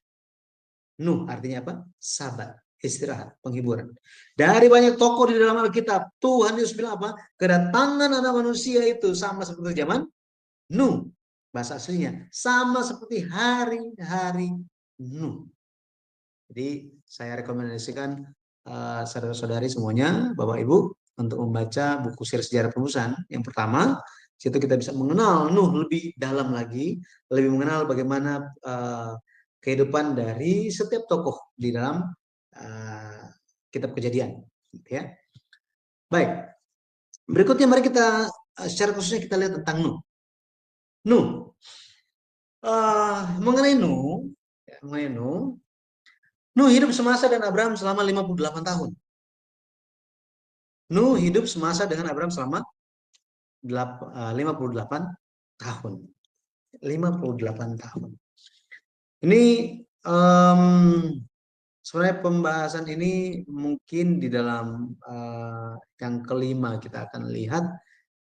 Nuh artinya apa? Sabat, istirahat, penghiburan. Dari banyak tokoh di dalam Alkitab, Tuhan Yesus bilang apa? Kedatangan anak manusia itu sama seperti zaman Nuh. Bahasa aslinya sama seperti hari-hari Nuh. Jadi saya rekomendasikan saudara-saudari semuanya, Bapak Ibu, untuk membaca buku Sir Sejarah Penebusan. Yang pertama, situ kita bisa mengenal Nuh lebih dalam lagi, lebih mengenal bagaimana kehidupan dari setiap tokoh di dalam kitab Kejadian. Ya. Baik, berikutnya mari kita secara khususnya kita lihat tentang Nuh. Mengenai Nuh, Nuh hidup semasa dengan Abraham selama 58 tahun. Nuh hidup semasa dengan Abraham selama 58 tahun. 58 tahun. Ini sebenarnya pembahasan ini mungkin di dalam yang kelima kita akan lihat.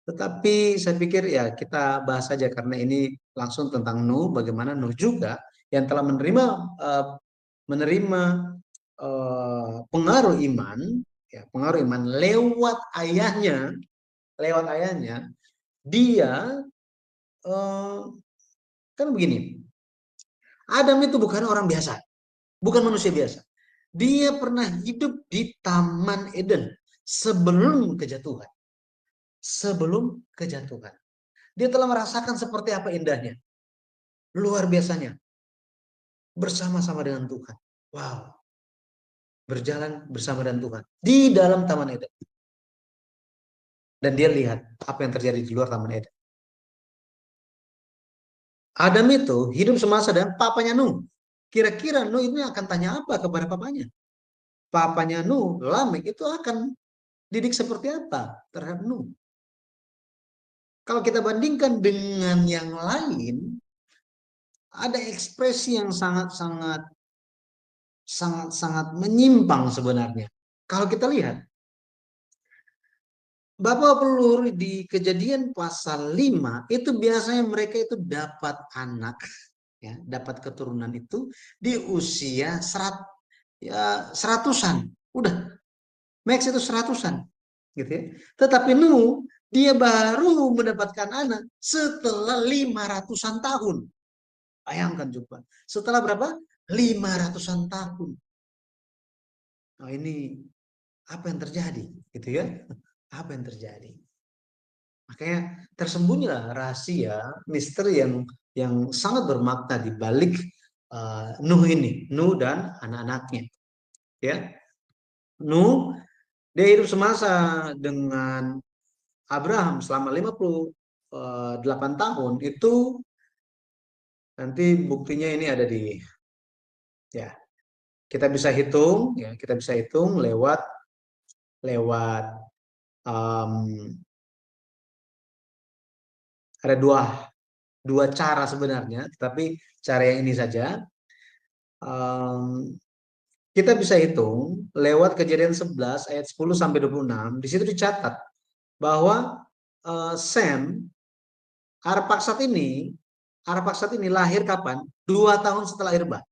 Tetapi saya pikir ya kita bahas saja karena ini langsung tentang Nuh, bagaimana Nuh juga yang telah menerima pengaruh iman, ya, pengaruh iman lewat ayahnya, dia kan begini, Adam itu bukan orang biasa, bukan manusia biasa. Dia pernah hidup di Taman Eden sebelum kejatuhan. Dia telah merasakan seperti apa indahnya, luar biasanya, bersama-sama dengan Tuhan. Wow, berjalan bersama dengan Tuhan di dalam Taman Eden. Dan dia lihat apa yang terjadi di luar Taman Eden. Adam itu hidup semasa dengan papanya Nuh. Kira-kira Nuh ini akan tanya apa kepada papanya? Papanya Nuh, Lamek, itu akan didik seperti apa terhadap Nuh? Kalau kita bandingkan dengan yang lain, ada ekspresi yang sangat menyimpang sebenarnya. Kalau kita lihat, Bapak pelur di Kejadian pasal 5 itu biasanya mereka itu dapat anak, ya, dapat keturunan itu di usia seratusan, udah max itu seratusan, gitu ya. Tetapi Nuh dia baru mendapatkan anak setelah 500-an tahun. Bayangkan coba, setelah berapa? 500-an tahun. Nah ini apa yang terjadi, gitu ya? Apa yang terjadi? Makanya tersembunyilah rahasia, misteri yang sangat bermakna di balik Nuh ini, Nuh dan anak-anaknya. Ya, Nuh dia hidup semasa dengan Abraham selama 58 tahun itu, nanti buktinya ini ada di, ya kita bisa hitung, ya kita bisa hitung lewat lewat um, ada dua cara sebenarnya, tetapi cara yang ini saja. Kita bisa hitung lewat Kejadian 11 ayat 10 sampai 26. Di situ dicatat bahwa Sem, Arpaksad ini lahir kapan? 2 tahun setelah Irba.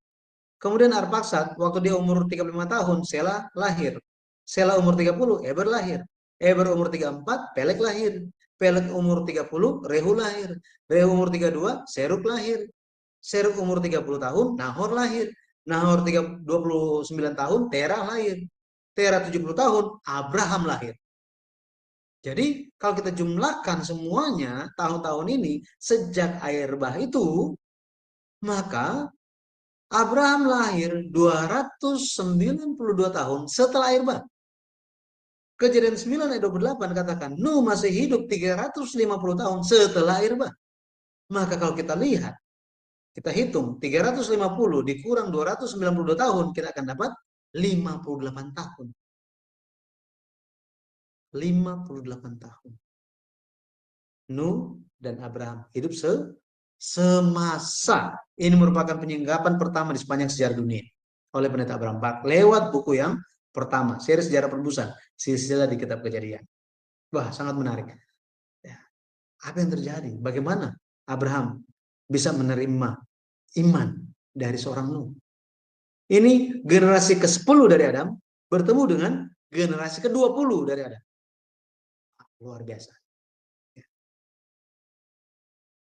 Kemudian Arpaksad waktu dia umur 35 tahun, Sela lahir. Sela umur 30, Eber lahir. Eber umur 34, Pelek lahir. Pelek umur 30, Rehu lahir. Rehu umur 32, Seruk lahir. Seruk umur 30 tahun, Nahor lahir. Nahor 29 tahun, Terah lahir. Terah 70 tahun, Abraham lahir. Jadi kalau kita jumlahkan semuanya tahun-tahun ini sejak air bah itu, maka Abraham lahir 292 tahun setelah air bah. Kejadian 9 ayat 28 katakan, Nuh masih hidup 350 tahun setelah air bah. Maka kalau kita lihat, kita hitung 350 dikurang 292 tahun, kita akan dapat 58 tahun. 58 tahun. Nuh dan Abraham hidup semasa. Ini merupakan penyinggapan pertama di sepanjang sejarah dunia oleh pendeta Abraham Park lewat buku yang pertama, seri sejarah penebusan, silsilah di kitab Kejadian. Wah, sangat menarik. Ya. Apa yang terjadi? Bagaimana Abraham bisa menerima iman dari seorang Nuh? Ini generasi ke-10 dari Adam bertemu dengan generasi ke-20 dari Adam. Luar biasa.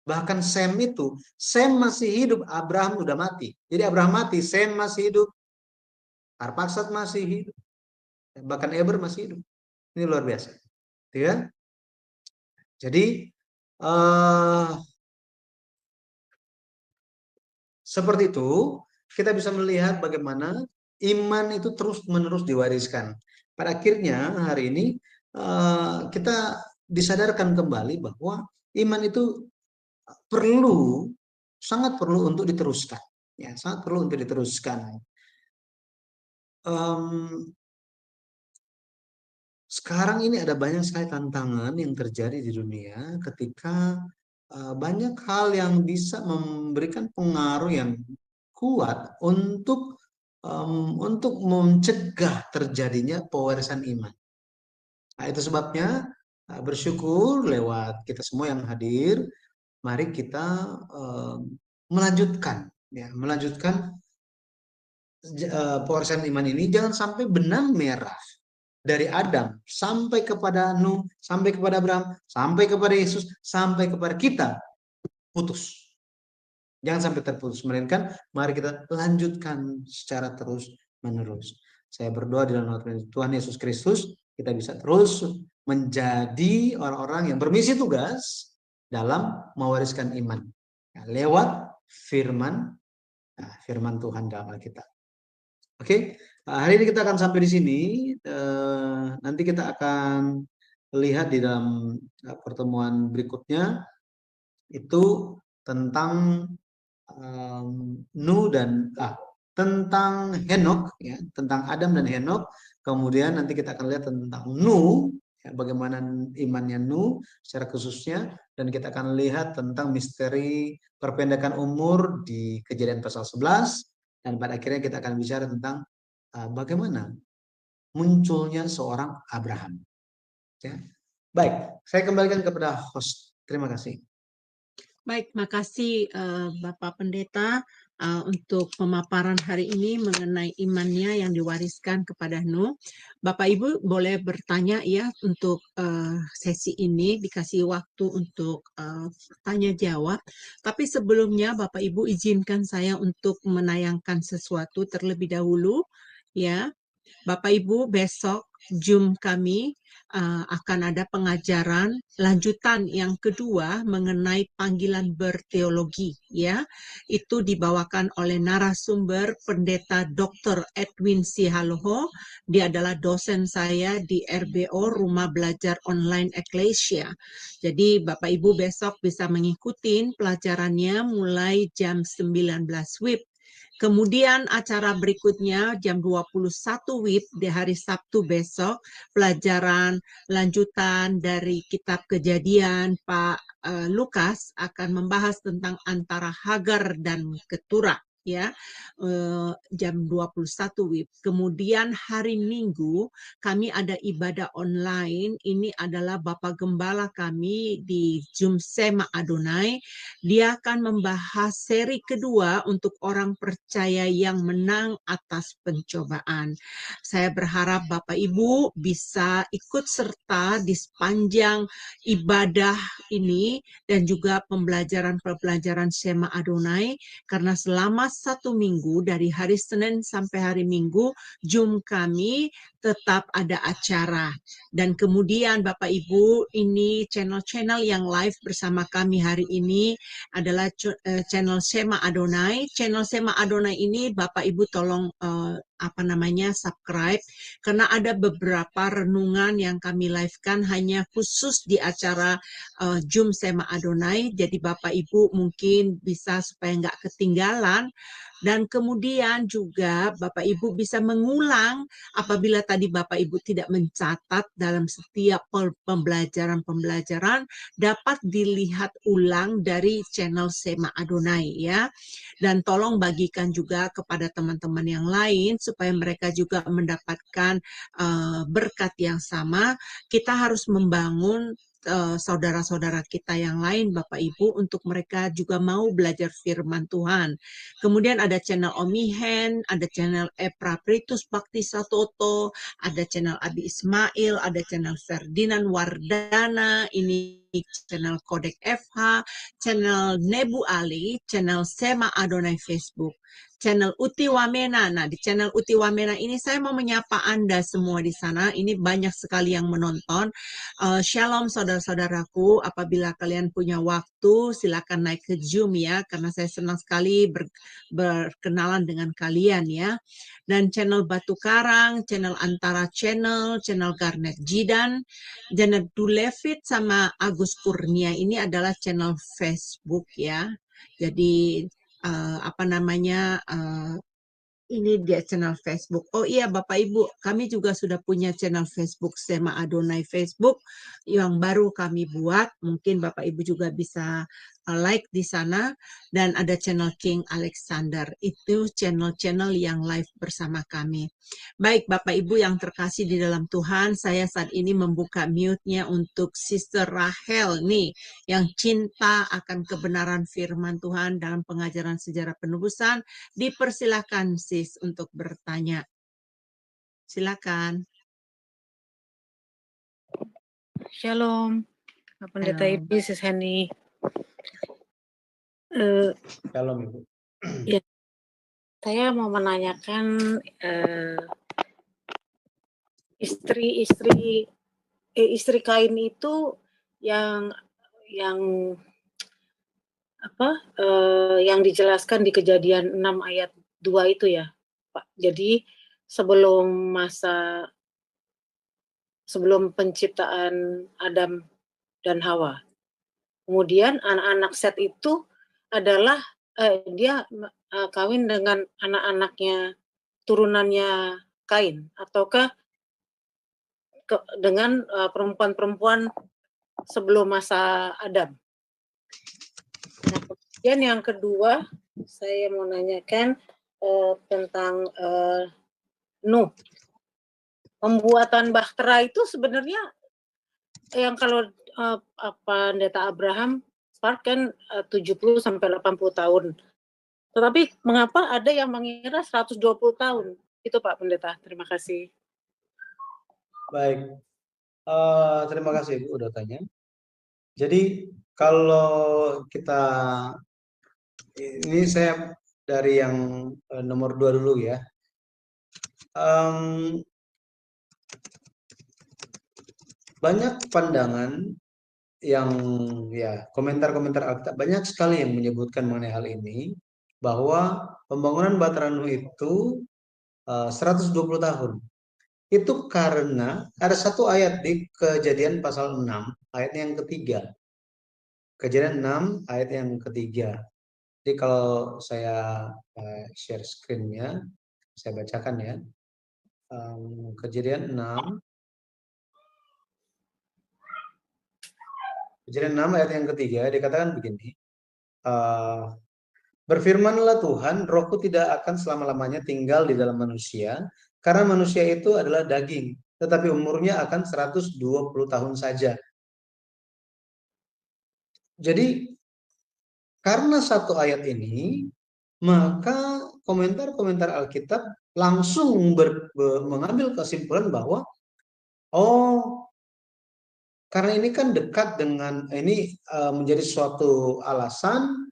Bahkan Sem itu, Sem masih hidup, Abraham udah mati. Jadi Abraham mati, Sem masih hidup, Arpaksad masih hidup, bahkan Eber masih hidup. Ini luar biasa. Ya. Jadi seperti itu, kita bisa melihat bagaimana iman itu terus-menerus diwariskan. Pada akhirnya hari ini kita disadarkan kembali bahwa iman itu sangat perlu untuk diteruskan, ya sangat perlu untuk diteruskan. Sekarang ini ada banyak sekali tantangan yang terjadi di dunia ketika banyak hal yang bisa memberikan pengaruh yang kuat untuk mencegah terjadinya pewarisan iman. Nah, itu sebabnya bersyukur lewat kita semua yang hadir. Mari kita melanjutkan pewarisan iman ini, jangan sampai benang merah dari Adam sampai kepada Nuh, sampai kepada Abraham, sampai kepada Yesus, sampai kepada kita putus. Jangan sampai terputus, melainkan mari kita lanjutkan secara terus menerus. Saya berdoa di dalam nama Tuhan Yesus Kristus, kita bisa terus menjadi orang-orang yang bermisi tugas dalam mewariskan iman lewat firman Tuhan dalam Alkitab. Oke, hari ini kita akan sampai di sini. Nanti kita akan lihat di dalam pertemuan berikutnya itu tentang Nuh dan tentang Henok, ya, tentang Adam dan Henok. Kemudian nanti kita akan lihat tentang Nuh, ya, bagaimana imannya Nuh secara khususnya, dan kita akan lihat tentang misteri perpendekan umur di Kejadian pasal 11. Dan pada akhirnya kita akan bicara tentang bagaimana munculnya seorang Abraham. Ya. Baik, saya kembalikan kepada host. Terima kasih. Baik, makasih Bapak Pendeta untuk pemaparan hari ini mengenai imannya yang diwariskan kepada Nuh. Bapak Ibu boleh bertanya ya untuk sesi ini, dikasih waktu untuk tanya jawab. Tapi sebelumnya Bapak Ibu izinkan saya untuk menayangkan sesuatu terlebih dahulu ya. Bapak Ibu besok Zoom kami akan ada pengajaran lanjutan yang kedua mengenai panggilan berteologi ya. Itu dibawakan oleh narasumber Pendeta Dr. Edwin Sihaloho. Dia adalah dosen saya di RBO Rumah Belajar Online Eklesia. Jadi Bapak Ibu besok bisa mengikuti pelajarannya mulai jam 19 WIB. Kemudian acara berikutnya jam 21 WIB di hari Sabtu besok, pelajaran lanjutan dari kitab Kejadian. Pak Lukas akan membahas tentang antara Hagar dan Keturah ya, jam 21 WIB. Kemudian hari Minggu kami ada ibadah online. Ini adalah Bapak Gembala kami di Zoom Sema Adonai. Dia akan membahas seri kedua untuk orang percaya yang menang atas pencobaan. Saya berharap Bapak Ibu bisa ikut serta di sepanjang ibadah ini dan juga pembelajaran-pembelajaran Sema Adonai, karena selama 1 minggu dari hari Senin sampai hari Minggu Zoom kami tetap ada acara. Dan kemudian Bapak Ibu, ini channel-channel yang live bersama kami hari ini adalah channel Sema Adonai. Channel Sema Adonai ini Bapak Ibu tolong subscribe, karena ada beberapa renungan yang kami live-kan hanya khusus di acara Zoom Sema Adonai. Jadi Bapak Ibu mungkin bisa supaya nggak ketinggalan. Dan kemudian juga Bapak Ibu bisa mengulang apabila tadi Bapak Ibu tidak mencatat dalam setiap pembelajaran-pembelajaran, dapat dilihat ulang dari channel Sema Adonai ya. Dan tolong bagikan juga kepada teman-teman yang lain supaya mereka juga mendapatkan berkat yang sama. Kita harus membangun saudara-saudara kita yang lain, Bapak Ibu, untuk mereka juga mau belajar firman Tuhan. Kemudian ada channel Omihen, ada channel Epra Pritus Bakti Satoto, ada channel Abi Ismail, ada channel Ferdinand Wardana, ini channel Kodek FH, channel Nebu Ali, channel Sema Adonai Facebook, channel Uti Wamena. Nah, di channel Uti Wamena ini saya mau menyapa Anda semua di sana. Ini banyak sekali yang menonton. Shalom saudara-saudaraku, apabila kalian punya waktu silakan naik ke Zoom ya, karena saya senang sekali berkenalan dengan kalian ya. Dan channel Batu Karang, channel Antara Channel, channel Garnet Jidan, channel Dulevit sama Agus Kurnia ini adalah channel Facebook ya. Jadi ini dia channel Facebook. Oh iya Bapak Ibu, kami juga sudah punya channel Facebook Sema Adonai Facebook yang baru kami buat. Mungkin Bapak Ibu juga bisa like di sana. Dan ada channel King Alexander. Itu channel-channel yang live bersama kami. Baik Bapak Ibu yang terkasih di dalam Tuhan, saya saat ini membuka mute-nya untuk Sister Rahel nih, yang cinta akan kebenaran firman Tuhan dalam pengajaran sejarah penebusan. Dipersilakan sis untuk bertanya. Silakan. Shalom, Pendeta Shalom. Ibi, Sis Hani. Shalom Ibu. Ya, saya mau menanyakan istri Kain itu yang yang dijelaskan di Kejadian 6 ayat 2 itu ya, Pak. Jadi sebelum penciptaan Adam dan Hawa. Kemudian anak-anak Set itu adalah dia kawin dengan anak-anaknya, turunannya Kain, ataukah dengan perempuan-perempuan sebelum masa Adam. Nah, kemudian yang kedua, saya mau nanyakan tentang Nuh. Pembuatan bahtera itu sebenarnya yang kalau Pendeta Abraham Spark kan 70 sampai 80 tahun. Tetapi mengapa ada yang mengira 120 tahun? Itu Pak Pendeta, terima kasih. Baik, terima kasih Ibu udah tanya. Jadi kalau kita, ini saya dari yang nomor 2 dulu ya. Banyak pandangan yang ya komentar-komentar Alkitab banyak sekali yang menyebutkan mengenai hal ini, bahwa pembangunan Batra Nuh itu 120 tahun. Itu karena ada satu ayat di Kejadian pasal 6 ayat yang ketiga. Kejadian 6 ayat yang ketiga. Jadi kalau saya share screen-nya, saya bacakan ya. Kejadian 6 ayat yang ketiga dikatakan begini. Berfirmanlah Tuhan, rohku tidak akan selama-lamanya tinggal di dalam manusia, karena manusia itu adalah daging, tetapi umurnya akan 120 tahun saja. Jadi karena satu ayat ini, maka komentar-komentar Alkitab langsung mengambil kesimpulan bahwa karena ini kan dekat dengan ini, menjadi suatu alasan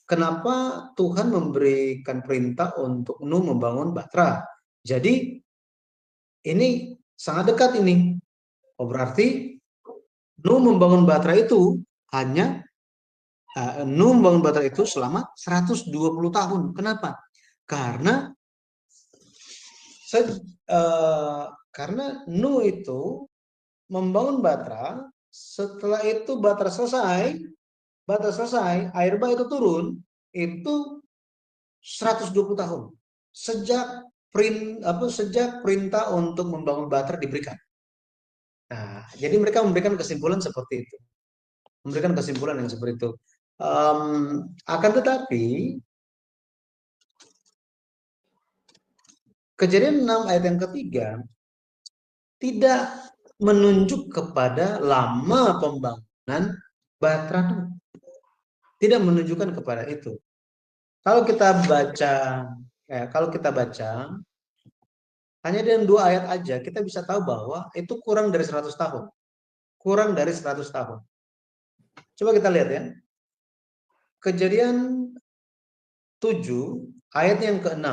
kenapa Tuhan memberikan perintah untuk Nuh membangun Batra. Jadi ini sangat dekat ini. Berarti Nuh membangun Batra itu hanya Nuh membangun Batra itu selama 120 tahun. Kenapa? Karena Nuh itu membangun Batra, setelah itu Batra selesai, air bah itu turun, itu 120 tahun. Sejak perintah untuk membangun Batra diberikan. Nah, jadi mereka memberikan kesimpulan seperti itu. Memberikan kesimpulan yang seperti itu. Akan tetapi, Kejadian 6 ayat yang ketiga tidak menunjuk kepada lama pembangunan Batra Nuh. Tidak menunjukkan kepada itu. Kalau kita baca hanya dengan 2 ayat aja, kita bisa tahu bahwa itu kurang dari 100 tahun. Kurang dari 100 tahun. Coba kita lihat ya. Kejadian 7 ayat yang ke-6.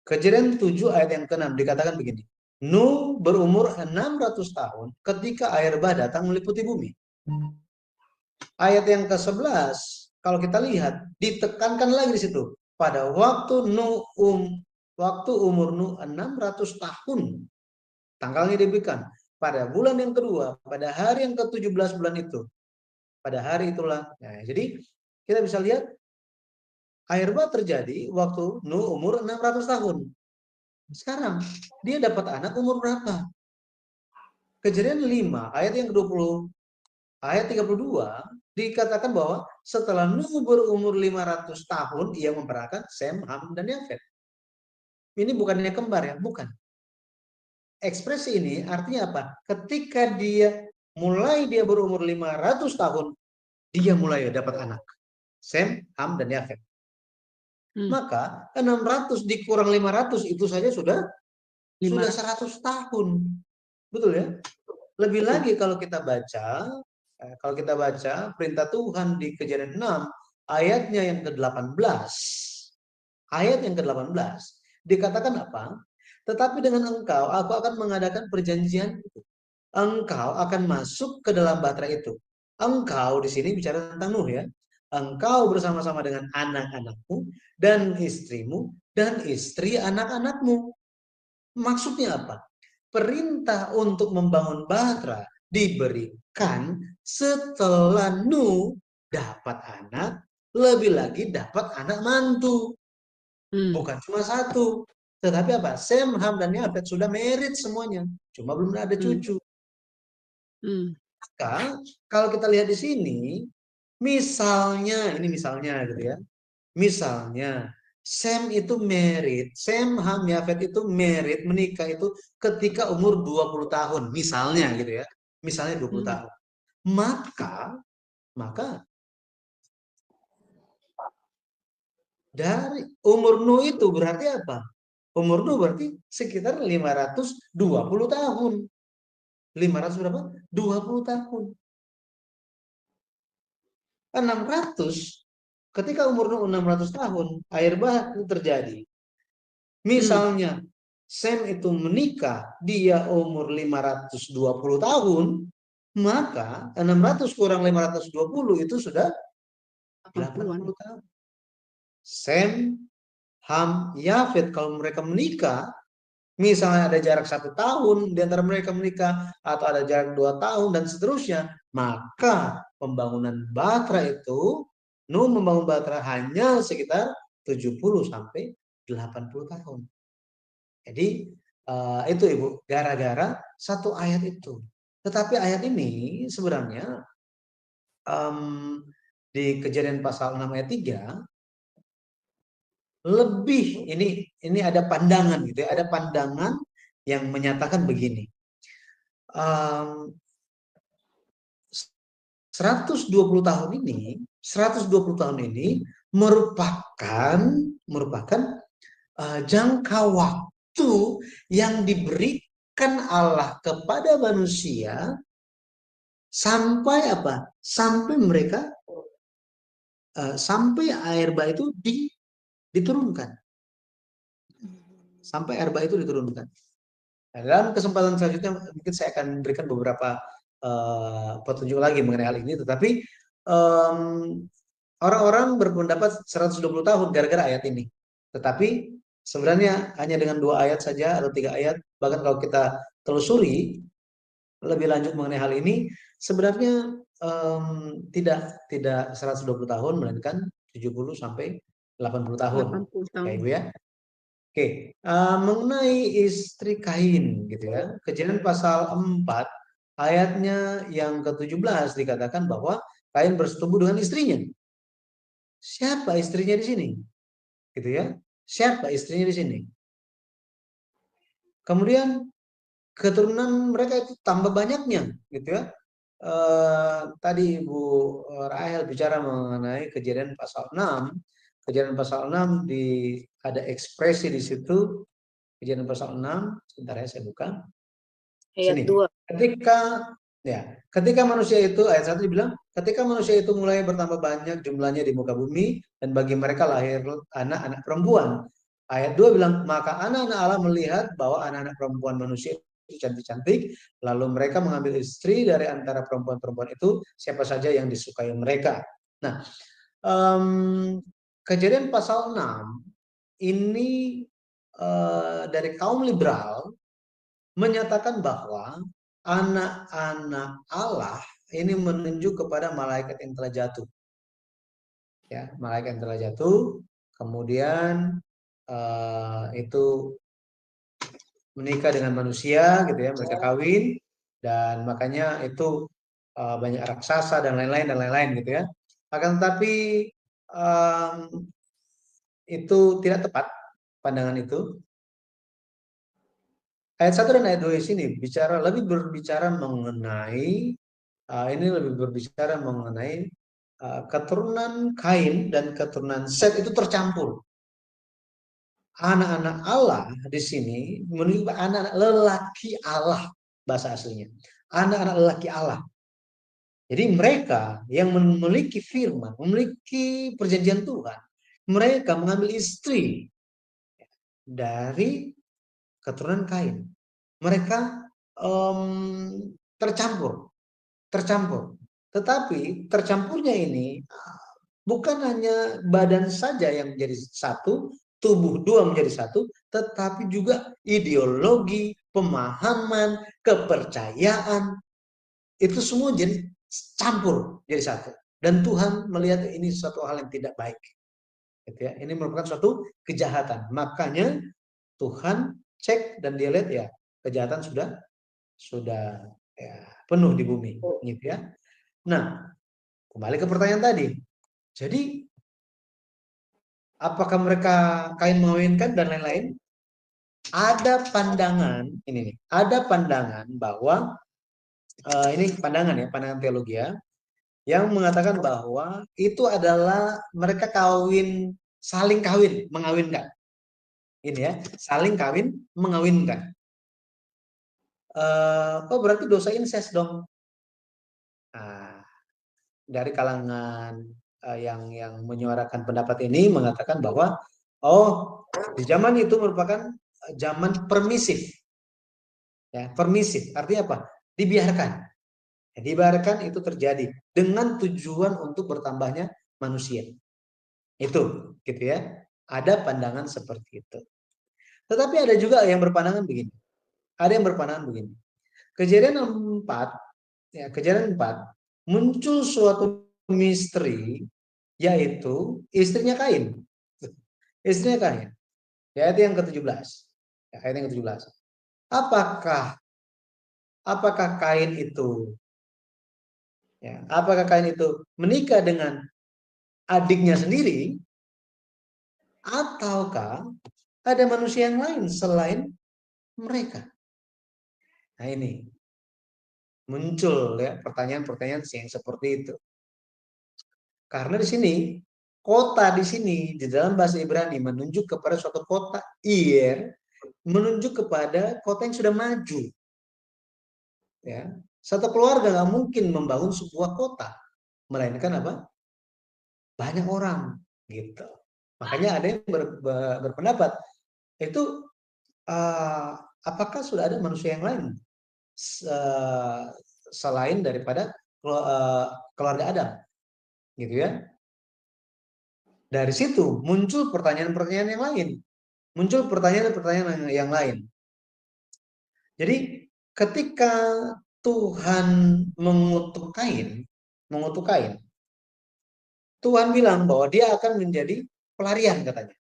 Kejadian 7 ayat yang ke-6 dikatakan begini. Nuh berumur 600 tahun ketika air bah datang meliputi bumi. Ayat yang ke-11, kalau kita lihat, ditekankan lagi di situ. Pada waktu umur Nuh 600 tahun, tanggalnya diberikan. Pada bulan yang kedua, pada hari yang ke-17 bulan itu. Pada hari itulah. Nah, jadi kita bisa lihat, air bah terjadi waktu Nuh umur 600 tahun. Sekarang, dia dapat anak umur berapa? Kejadian 5, ayat yang ke-20, ayat 32, dikatakan bahwa setelah Nuh berumur 500 tahun, ia memperakkan Sem, Ham, dan Yafet. Ini bukannya kembar ya, bukan. Ekspresi ini artinya apa? Ketika dia berumur 500 tahun, dia mulai dapat anak. Sem, Ham, dan Yafet. Maka 600 dikurang 500 itu saja sudah 100 tahun. Betul ya? Lebih lagi kalau kita baca perintah Tuhan di Kejadian 6 ayatnya yang ke-18. Ayat yang ke-18 dikatakan apa? Tetapi dengan engkau aku akan mengadakan perjanjian itu. Engkau akan masuk ke dalam Batra itu. Engkau di sini bicara tentang Nuh ya. Engkau bersama-sama dengan anak-anakmu dan istrimu dan istri anak-anakmu. Maksudnya apa? Perintah untuk membangun Batra diberikan setelah Nuh dapat anak, lebih lagi dapat anak mantu. Bukan cuma satu, tetapi apa? Sem, Ham, dan Yafet sudah married semuanya, cuma belum ada cucu. Maka kalau kita lihat di sini, misalnya gitu ya. Misalnya Sem itu married, Sem, Ham, Yafet itu married, menikah itu ketika umur 20 tahun, misalnya gitu ya. misalnya 20 tahun. Maka dari umur Nuh itu berarti apa? Umur Nuh berarti sekitar 520 tahun. 500 berapa? 20 tahun. 600, ketika umur Nuh 600 tahun, air bah itu terjadi. Misalnya Sem itu menikah, dia umur 520 tahun, maka 600 kurang 520 itu sudah 80 tahun. Sem, Ham, Yafet kalau mereka menikah, misalnya ada jarak 1 tahun di antara mereka menikah, atau ada jarak 2 tahun dan seterusnya, maka pembangunan Batra itu, Nuh membangun Batra hanya sekitar 70 sampai 80 tahun. Jadi itu Ibu, gara-gara satu ayat itu. Tetapi ayat ini sebenarnya di Kejadian pasal 6 ayat 3 lebih ini ada pandangan gitu ya, ada pandangan yang menyatakan begini. 120 tahun ini merupakan jangka waktu yang diberikan Allah kepada manusia sampai apa? Sampai mereka sampai air bah itu diturunkan. Sampai air bah itu diturunkan. Nah, dalam kesempatan selanjutnya mungkin saya akan berikan beberapa petunjuk lagi mengenai hal ini, tetapi orang-orang berpendapat 120 tahun gara-gara ayat ini. Tetapi sebenarnya hanya dengan 2 ayat saja atau 3 ayat, bahkan kalau kita telusuri lebih lanjut mengenai hal ini, sebenarnya tidak 120 tahun, melainkan 70 sampai 80 tahun. 80 tahun. Ya Ibu ya. Oke, mengenai istri Kain gitu ya. Kejadian pasal 4 ayatnya yang ke-17 dikatakan bahwa Kain bersetubuh dengan istrinya. Siapa istrinya di sini? Gitu ya. Siapa istrinya di sini? Kemudian keturunan mereka itu tambah banyaknya, gitu ya. Tadi Ibu Rahel bicara mengenai Kejadian pasal 6. Kejadian pasal 6 ada ekspresi di situ. Kejadian pasal 6, sebentar ya saya buka. Ayat Sini. 2. Ketika manusia itu, ayat 1 dibilang, ketika manusia itu mulai bertambah banyak jumlahnya di muka bumi, dan bagi mereka lahir anak-anak perempuan. Ayat 2 bilang, maka anak-anak Allah melihat bahwa anak-anak perempuan manusia itu cantik-cantik, lalu mereka mengambil istri dari antara perempuan-perempuan itu, siapa saja yang disukai mereka. Nah, Kejadian pasal 6, ini dari kaum liberal, menyatakan bahwa anak-anak Allah ini menunjuk kepada malaikat yang telah jatuh. Ya, malaikat yang telah jatuh, kemudian itu menikah dengan manusia gitu ya, mereka kawin, dan makanya itu banyak raksasa dan lain-lain gitu ya. Akan tetapi itu tidak tepat pandangan itu. Ayat 1 dan ayat 2 di sini lebih berbicara mengenai keturunan Kain dan keturunan Set itu tercampur. Anak-anak Allah di sini menunjukkan anak-anak lelaki Allah, bahasa aslinya. Anak-anak lelaki Allah. Jadi mereka yang memiliki firman, memiliki perjanjian Tuhan, mereka mengambil istri dari keturunan Kain. Mereka tercampur. Tetapi tercampurnya ini bukan hanya badan saja yang menjadi satu, tubuh dua menjadi satu, tetapi juga ideologi, pemahaman, kepercayaan, itu semua jadi campur jadi satu. Dan Tuhan melihat ini suatu hal yang tidak baik. Gitu ya. Ini merupakan suatu kejahatan. Makanya Tuhan cek dan dia lihat ya, kejahatan sudah ya, penuh di bumi, gitu ya. Nah, kembali ke pertanyaan tadi. Jadi, apakah mereka Kain mengawinkan dan lain-lain? Ada pandangan, ada pandangan bahwa ini pandangan ya, pandangan teologi ya, yang mengatakan bahwa itu adalah mereka saling kawin, mengawinkan. Ini ya, saling kawin, mengawinkan. Oh berarti dosa incest dong. Nah, dari kalangan yang menyuarakan pendapat ini mengatakan bahwa di zaman itu merupakan zaman permisif. Ya, permisif artinya apa? Dibiarkan. Ya, dibiarkan itu terjadi dengan tujuan untuk bertambahnya manusia. Itu, gitu ya. Ada pandangan seperti itu. Tetapi ada juga yang berpandangan begini. Ada yang berpandangan begini. Kejadian 4 muncul suatu misteri, yaitu istrinya Kain. Istrinya Kain. Ya, ayat yang ke-17. Ya, ayat yang ke-17. Apakah Kain itu menikah dengan adiknya sendiri, ataukah ada manusia yang lain selain mereka? Nah, ini muncul ya pertanyaan-pertanyaan yang seperti itu. Karena di sini kota di dalam bahasa Ibrani menunjuk kepada suatu kota, menunjuk kepada kota yang sudah maju. Ya, satu keluarga nggak mungkin membangun sebuah kota, melainkan apa? Banyak orang, gitu. Makanya ada yang berpendapat itu apakah sudah ada manusia yang lain selain daripada keluarga Adam, gitu ya. Dari situ muncul pertanyaan-pertanyaan yang lain, muncul pertanyaan-pertanyaan yang lain. Jadi ketika Tuhan mengutuk Kain, Tuhan bilang bahwa dia akan menjadi pelarian, katanya.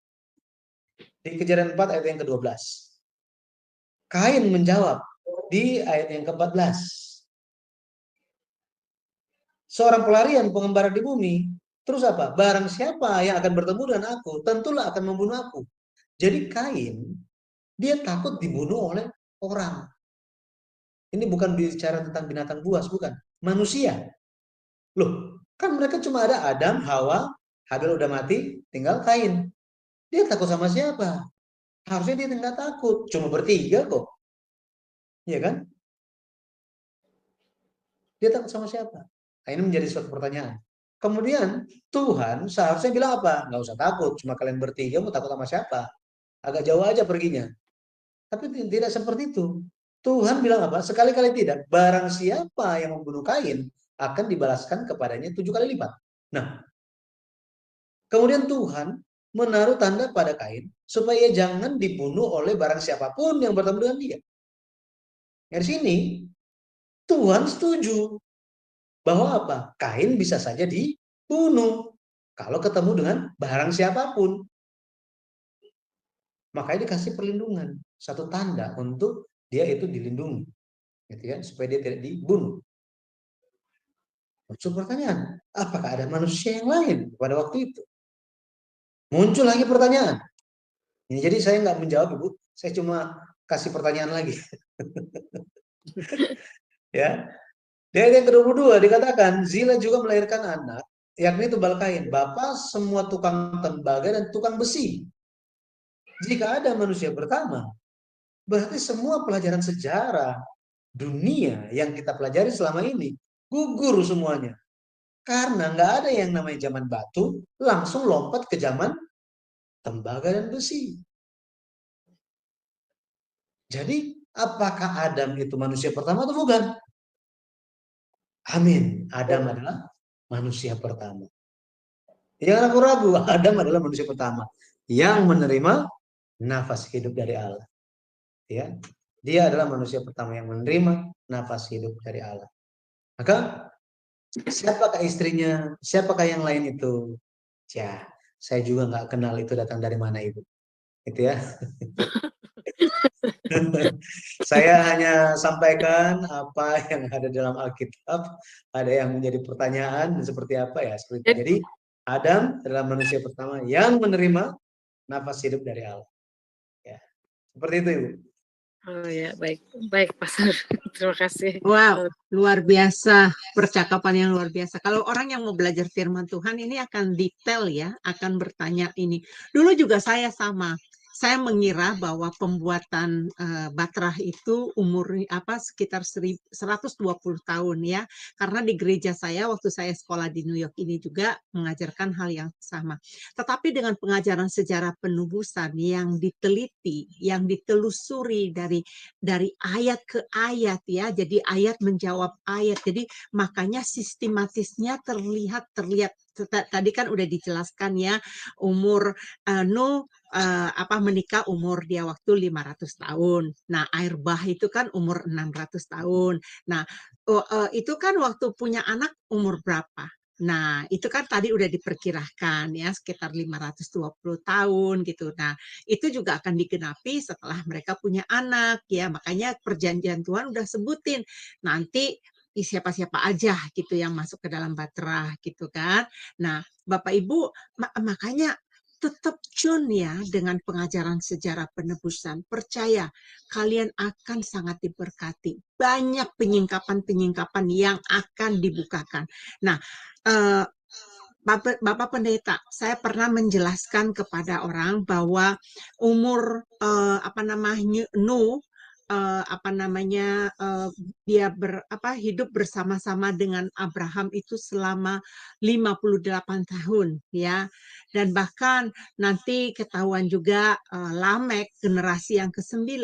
Di Kejadian 4 ayat yang ke-12. Kain menjawab di ayat yang ke-14. Seorang pelarian, pengembara di bumi. Terus apa? Barang siapa yang akan bertemu dengan aku, tentulah akan membunuh aku. Jadi Kain, dia takut dibunuh oleh orang. Ini bukan bicara tentang binatang buas, bukan. Manusia. Loh, kan mereka cuma ada Adam, Hawa, Habil udah mati, tinggal Kain. Dia takut sama siapa? Harusnya dia nggak takut, cuma bertiga kok. Iya kan? Dia takut sama siapa? Nah, ini menjadi suatu pertanyaan. Kemudian Tuhan seharusnya bilang apa? Nggak usah takut, cuma kalian bertiga mau takut sama siapa? Agak jauh aja perginya. Tapi tidak seperti itu. Tuhan bilang apa? Sekali-kali tidak. Barang siapa yang membunuh Kain akan dibalaskan kepadanya 7 kali lipat. Nah, kemudian Tuhan menaruh tanda pada Kain supaya jangan dibunuh oleh barang siapapun yang bertemu dengan dia. Dari sini Tuhan setuju bahwa apa? Kain bisa saja dibunuh kalau ketemu dengan barang siapapun. Makanya dikasih perlindungan, satu tanda untuk dia itu dilindungi, gitu ya, supaya dia tidak dibunuh. Muncul pertanyaan, apakah ada manusia yang lain pada waktu itu? Muncul lagi pertanyaan. Ini jadi saya nggak menjawab, Ibu, saya cuma kasih pertanyaan lagi. Ya. Di ayat yang ke-22 dikatakan, Zila juga melahirkan anak, yakni Tubal Kain, bapak semua tukang tembaga dan tukang besi. Jika ada manusia pertama, berarti semua pelajaran sejarah dunia yang kita pelajari selama ini gugur semuanya. Karena nggak ada yang namanya zaman batu, langsung lompat ke zaman tembaga dan besi. Jadi, apakah Adam itu manusia pertama atau bukan? Amin. Adam adalah manusia pertama. Jangan ragu-ragu, Adam adalah manusia pertama yang menerima nafas hidup dari Allah. Ya, dia adalah manusia pertama yang menerima nafas hidup dari Allah. Maka siapakah istrinya? Siapakah yang lain itu? Ya, saya juga nggak kenal itu datang dari mana, Ibu. Itu ya. Saya hanya sampaikan apa yang ada dalam Alkitab. Ada yang menjadi pertanyaan seperti apa ya? Seperti itu. Jadi Adam adalah manusia pertama yang menerima nafas hidup dari Allah. Ya, seperti itu, Ibu. Oh ya, baik. Baik, Pastor. Terima kasih. Wow, luar biasa, percakapan yang luar biasa. Kalau orang yang mau belajar firman Tuhan ini akan detail ya, akan bertanya ini. Dulu juga saya sama. Saya mengira bahwa pembuatan batrah itu umur sekitar 120 tahun ya. Karena di gereja saya waktu saya sekolah di New York ini juga mengajarkan hal yang sama. Tetapi dengan pengajaran sejarah penubusan yang diteliti, yang ditelusuri dari ayat ke ayat ya. Jadi ayat menjawab ayat. Jadi makanya sistematisnya terlihat. Tadi kan udah dijelaskan ya, umur Nuh menikah umur dia waktu 500 tahun. Nah, air bah itu kan umur 600 tahun. Nah, itu kan waktu punya anak umur berapa? Nah, itu kan tadi udah diperkirakan ya sekitar 520 tahun gitu. Nah, itu juga akan digenapi setelah mereka punya anak ya. Makanya perjanjian Tuhan udah sebutin nanti siapa-siapa aja gitu yang masuk ke dalam batrah gitu kan. Nah, Bapak Ibu makanya tetap tune ya dengan pengajaran sejarah penebusan. Percaya kalian akan sangat diberkati. Banyak penyingkapan-penyingkapan yang akan dibukakan. Nah, Bapak Pendeta, saya pernah menjelaskan kepada orang bahwa umur Nuh dia hidup bersama-sama dengan Abraham itu selama 58 tahun ya. Dan bahkan nanti ketahuan juga Lamek generasi yang ke-9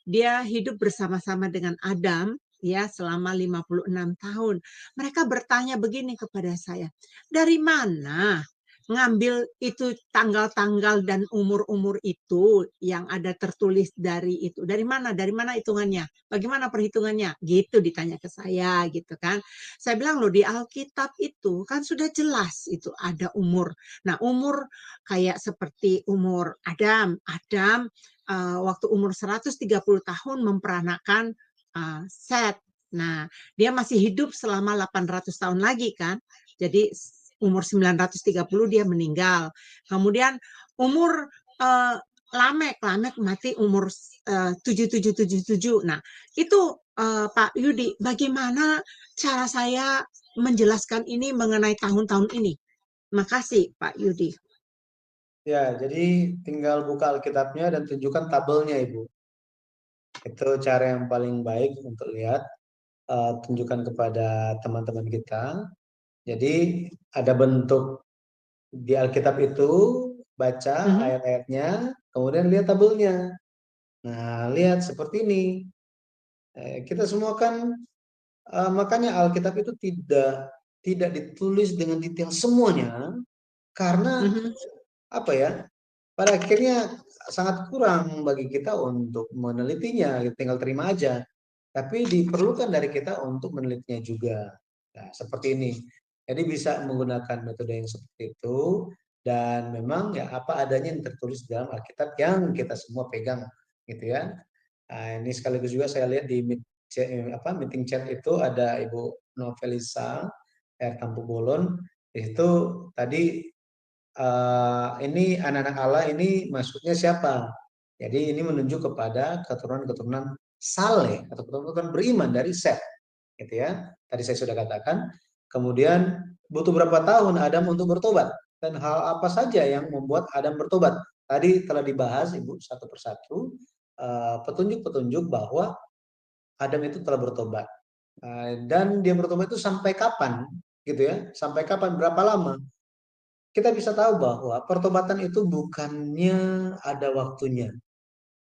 dia hidup bersama-sama dengan Adam ya selama 56 tahun. Mereka bertanya begini kepada saya, dari mana ngambil itu tanggal-tanggal dan umur-umur itu yang ada tertulis dari itu? Dari mana? Dari mana hitungannya? Bagaimana perhitungannya? Gitu ditanya ke saya gitu kan. Saya bilang loh di Alkitab itu kan sudah jelas itu ada umur. Nah, umur kayak seperti umur Adam. Adam waktu umur 130 tahun memperanakan Set. Nah, dia masih hidup selama 800 tahun lagi kan. Jadi umur 930 dia meninggal. Kemudian umur Lamek mati umur 7777. Nah, itu Pak Yudi, bagaimana cara saya menjelaskan ini mengenai tahun-tahun ini? Makasih Pak Yudi. Ya, jadi tinggal buka Alkitabnya dan tunjukkan tabelnya, Ibu. Itu cara yang paling baik untuk lihat. Tunjukkan kepada teman-teman kita. Jadi ada bentuk di Alkitab itu, baca ayat-ayatnya, kemudian lihat tabelnya. Nah, lihat seperti ini. Kita semua kan, makanya Alkitab itu tidak ditulis dengan detail semuanya, karena apa ya? Pada akhirnya sangat kurang bagi kita untuk menelitinya, tinggal terima aja. Tapi diperlukan dari kita untuk menelitinya juga. Nah, seperti ini. Jadi bisa menggunakan metode yang seperti itu, dan memang ya apa adanya yang tertulis dalam Alkitab yang kita semua pegang gitu ya. Nah, ini sekaligus juga saya lihat di meeting chat itu ada Ibu Novelisa R. Tampu Bolon. Itu tadi ini anak-anak Allah ini maksudnya siapa? Jadi ini menunjuk kepada keturunan-keturunan saleh atau keturunan beriman dari Set, gitu ya. Tadi saya sudah katakan. Kemudian butuh berapa tahun Adam untuk bertobat dan hal apa saja yang membuat Adam bertobat? Tadi telah dibahas Ibu satu persatu petunjuk-petunjuk bahwa Adam itu telah bertobat dan dia bertobat itu sampai kapan, gitu ya? Sampai kapan? Berapa lama? Kita bisa tahu bahwa pertobatan itu bukannya ada waktunya,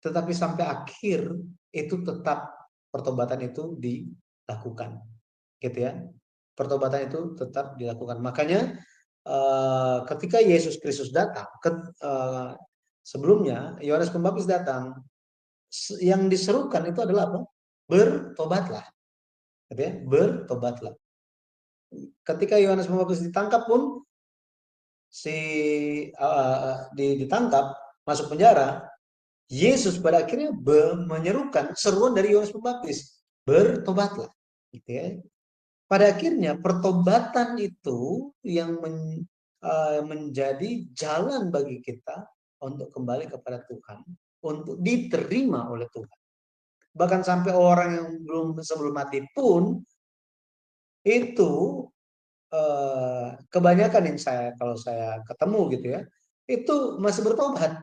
tetapi sampai akhir itu tetap pertobatan itu dilakukan, gitu ya. Pertobatan itu tetap dilakukan. Makanya ketika Yesus Kristus datang, sebelumnya Yohanes Pembaptis datang, yang diserukan itu adalah apa? Bertobatlah, gitu ya. Bertobatlah. Ketika Yohanes Pembaptis ditangkap pun ditangkap masuk penjara, Yesus pada akhirnya menyerukan seruan dari Yohanes Pembaptis, bertobatlah, gitu ya. Pada akhirnya pertobatan itu yang menjadi jalan bagi kita untuk kembali kepada Tuhan, untuk diterima oleh Tuhan. bahkan sampai orang yang sebelum mati pun itu kebanyakan yang kalau saya ketemu gitu ya, itu masih bertobat.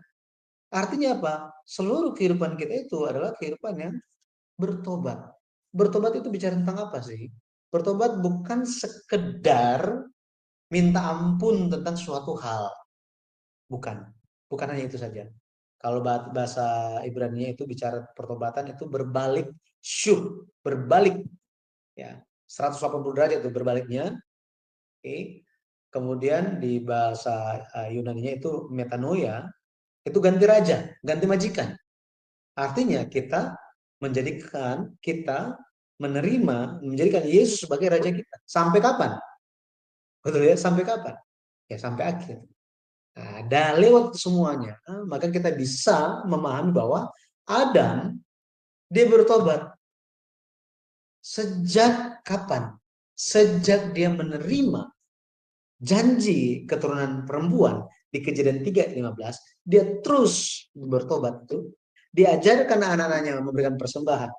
Artinya apa? Seluruh kehidupan kita itu adalah kehidupan yang bertobat. Bertobat itu bicara tentang apa sih? Bertobat bukan sekedar minta ampun tentang suatu hal. Bukan. Bukan hanya itu saja. Kalau bahasa Ibrani itu bicara pertobatan itu berbalik syuh, berbalik ya. 180 derajat itu berbaliknya. Oke. Kemudian di bahasa Yunani-nya itu metanoia, itu ganti raja, ganti majikan. Artinya kita menjadikan Yesus sebagai raja kita. Sampai kapan? Betul ya, sampai kapan? Ya sampai akhir. Nah, dan lewat semuanya, maka kita bisa memahami bahwa Adam dia bertobat. Sejak kapan? Sejak dia menerima janji keturunan perempuan di Kejadian 3:15, dia terus bertobat itu. Diajarkan anak-anaknya memberikan persembahan.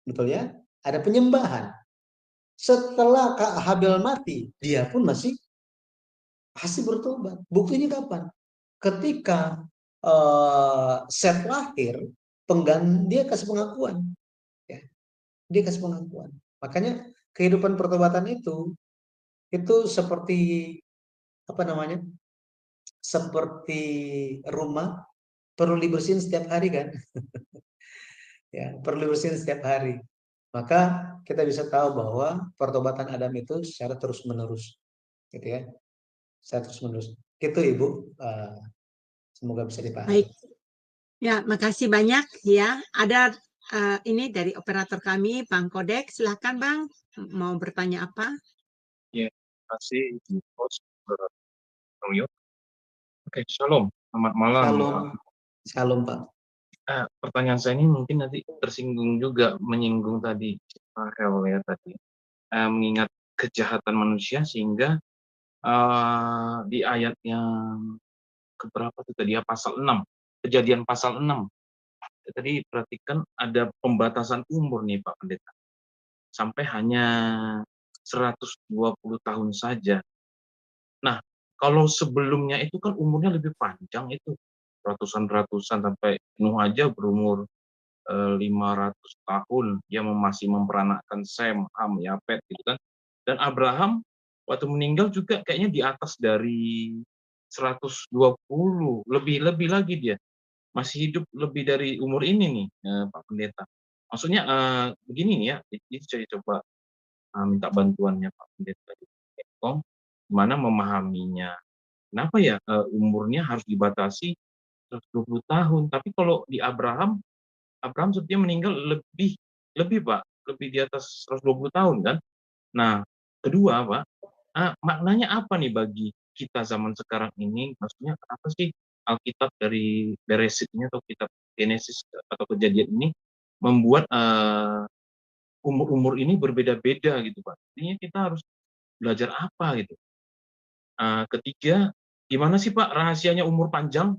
Betul ya? Ada penyembahan. Setelah Habil mati, dia pun masih bertobat. Buktinya kapan? Ketika Set lahir, dia kasih pengakuan. Ya. Dia kasih pengakuan. Makanya kehidupan pertobatan itu seperti apa namanya? Seperti rumah perlu dibersihin setiap hari kan? Ya, perlu dibersihin setiap hari. Maka kita bisa tahu bahwa pertobatan Adam itu secara terus-menerus. Gitu ya. Secara terus-menerus. Gitu Ibu. Semoga bisa dipahami. Baik. Ya, makasih banyak ya. Ada ini dari operator kami, Bang Kodek. Silakan Bang, mau bertanya apa? Ya, terima kasih host Oke, shalom. Selamat malam. Shalom. Shalom, Pak. Pertanyaan saya ini mungkin nanti menyinggung tadi Rahel ya tadi. Mengingat kejahatan manusia sehingga di ayat yang keberapa itu tadi ya, pasal 6. Kejadian pasal 6. Tadi perhatikan ada pembatasan umur nih Pak Pendeta. Sampai hanya 120 tahun saja. Nah, kalau sebelumnya itu kan umurnya lebih panjang itu. Ratusan sampai Nuh aja berumur 500 tahun. Dia masih memperanakkan Sem, Ham, Yafet gitu kan. Dan Abraham waktu meninggal juga kayaknya di atas dari 120, lebih lagi dia. Masih hidup lebih dari umur ini nih, Pak Pendeta. Maksudnya begini nih ya, ini saya coba minta bantuannya Pak Pendeta di Kom, gimana memahaminya. Kenapa ya umurnya harus dibatasi 120 tahun? Tapi kalau di Abraham sepertinya meninggal lebih Pak, lebih di atas 120 tahun kan. Nah, kedua Pak, maknanya apa nih bagi kita zaman sekarang ini? Maksudnya apa sih Alkitab dari Beresit ini atau kitab Genesis atau Kejadian ini membuat umur-umur ini berbeda-beda gitu Pak. Artinya kita harus belajar apa gitu. Ketiga, gimana sih Pak rahasianya umur panjang?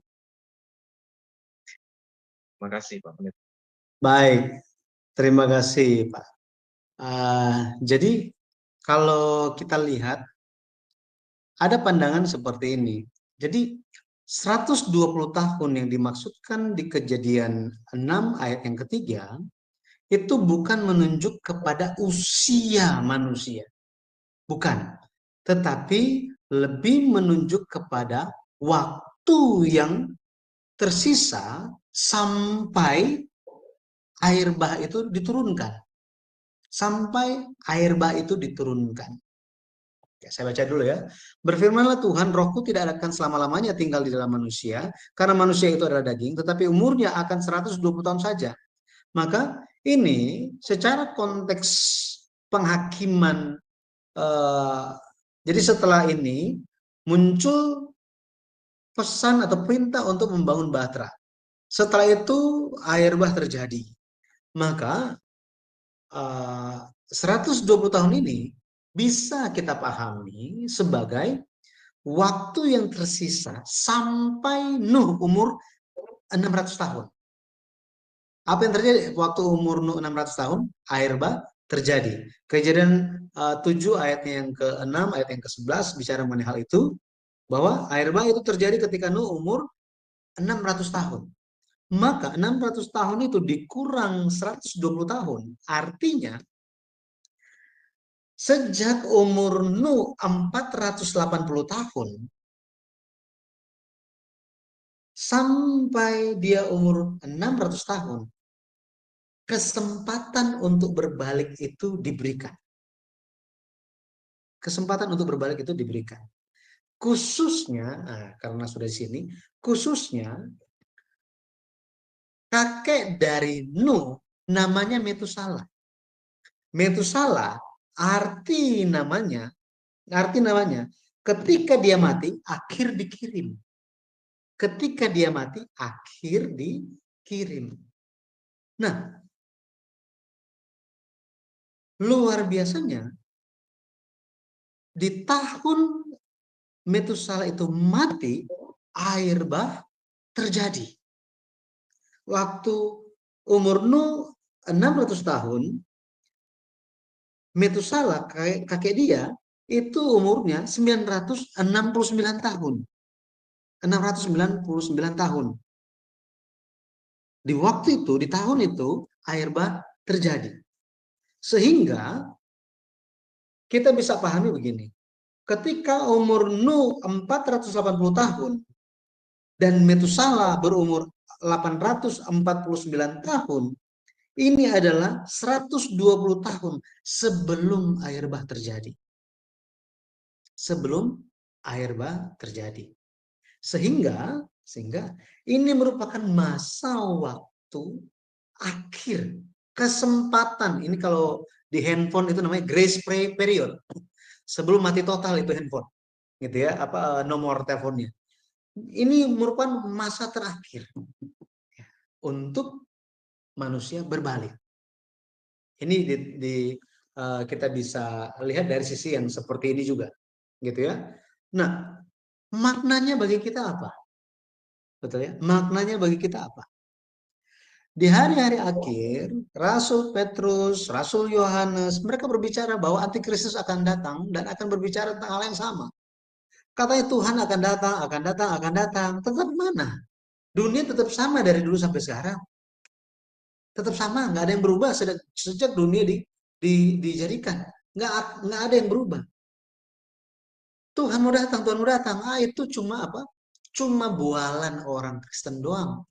Terima kasih Pak Pendeta. Baik, terima kasih Pak. Jadi kalau kita lihat ada pandangan seperti ini. Jadi 120 tahun yang dimaksudkan di Kejadian 6 ayat yang ketiga itu bukan menunjuk kepada usia manusia. Bukan. Tetapi lebih menunjuk kepada waktu yang tersisa sampai air bah itu diturunkan. Sampai air bah itu diturunkan. Ya, saya baca dulu ya. Berfirmanlah Tuhan, rohku tidak akan selama-lamanya tinggal di dalam manusia, karena manusia itu adalah daging, tetapi umurnya akan 120 tahun saja. Maka ini secara konteks penghakiman, jadi setelah ini muncul pesan atau perintah untuk membangun bahtera. Setelah itu air bah terjadi. Maka 120 tahun ini bisa kita pahami sebagai waktu yang tersisa sampai Nuh umur 600 tahun. Apa yang terjadi waktu umur Nuh 600 tahun? Air bah terjadi. Kejadian 7 ayatnya yang ke-6, ayat yang ke-11 bicara mengenai hal itu, bahwa air bah itu terjadi ketika Nuh umur 600 tahun. Maka 600 tahun itu dikurang 120 tahun. Artinya sejak umur Nuh 480 tahun sampai dia umur 600 tahun, kesempatan untuk berbalik itu diberikan. Kesempatan untuk berbalik itu diberikan. Khususnya, karena sudah di sini, khususnya kakek dari Nuh namanya Metusala. Metusala arti namanya ketika dia mati akhir dikirim. Ketika dia mati akhir dikirim. Nah, luar biasanya di tahun Metusala itu mati, air bah terjadi. Waktu umur Nuh 600 tahun, Metusala kakek dia itu umurnya 969 tahun. 699 tahun. Di waktu itu, di tahun itu, air bah terjadi. Sehingga kita bisa pahami begini. Ketika umur Nuh 480 tahun dan Metusala berumur 849 tahun, ini adalah 120 tahun sebelum air bah terjadi. Sebelum air bah terjadi. Sehingga ini merupakan masa waktu akhir, kesempatan. Ini kalau di handphone itu namanya grace period. Sebelum mati total itu handphone. Gitu ya, nomor teleponnya. Ini merupakan masa terakhir untuk manusia berbalik. Ini kita bisa lihat dari sisi yang seperti ini juga. Gitu ya. Nah, maknanya bagi kita apa? Betul ya? Maknanya bagi kita apa? Di hari-hari akhir, Rasul Petrus, Rasul Yohanes, mereka berbicara bahwa antikristus akan datang dan akan berbicara tentang hal yang sama. Katanya Tuhan akan datang, akan datang, akan datang. Tetap mana? Dunia tetap sama dari dulu sampai sekarang. Tetap sama, nggak ada yang berubah sejak dunia dijadikan. Nggak ada yang berubah. Tuhan mau datang, Tuhan mau datang. Itu cuma apa? Cuma bualan orang Kristen doang.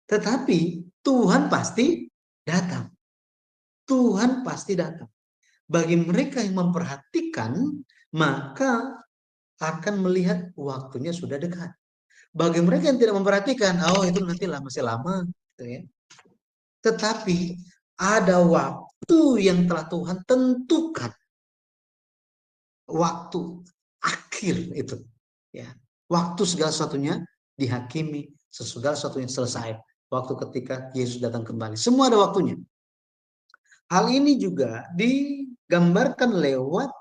Tetapi Tuhan pasti datang. Tuhan pasti datang. Bagi mereka yang memperhatikan, maka akan melihat waktunya sudah dekat. Bagi mereka yang tidak memperhatikan, itu nanti masih lama. Gitu ya. Tetapi ada waktu yang telah Tuhan tentukan. Waktu akhir itu. Ya. Waktu segala sesuatunya dihakimi, segala sesuatunya selesai. Waktu ketika Yesus datang kembali. Semua ada waktunya. Hal ini juga digambarkan lewat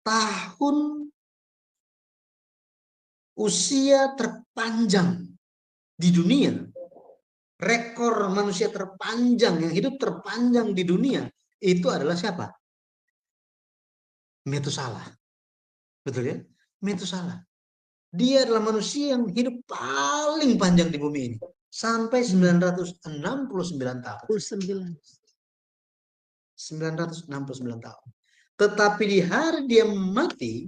tahun usia terpanjang di dunia. Rekor manusia terpanjang, yang hidup terpanjang di dunia, itu adalah siapa? Metusala. Betul ya? Metusala. Dia adalah manusia yang hidup paling panjang di bumi ini. Sampai 969 tahun. 969 tahun. Tetapi di hari dia mati,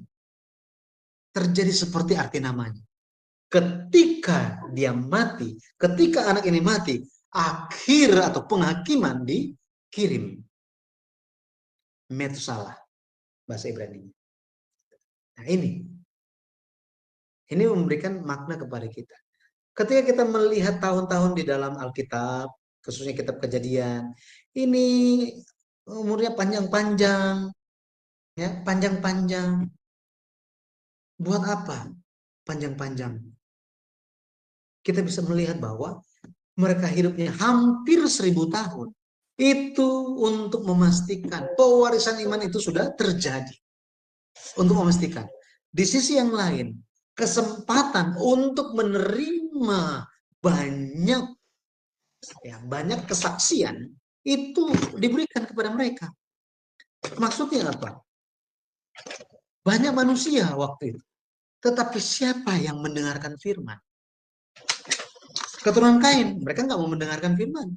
terjadi seperti arti namanya. Ketika dia mati, ketika anak ini mati, akhir atau penghakiman dikirim. Metusala, bahasa Ibrani. Nah ini memberikan makna kepada kita. Ketika kita melihat tahun-tahun di dalam Alkitab, khususnya kitab Kejadian, ini umurnya panjang-panjang, ya, panjang-panjang. Buat apa panjang-panjang? Kita bisa melihat bahwa mereka hidupnya hampir 1000 tahun. Itu untuk memastikan pewarisan iman itu sudah terjadi. Untuk memastikan. Di sisi yang lain, kesempatan untuk menerima banyak Ya, banyak kesaksian itu diberikan kepada mereka. Maksudnya apa? Banyak manusia waktu itu. Tetapi siapa yang mendengarkan firman? Keturunan Kain, mereka nggak mau mendengarkan firman.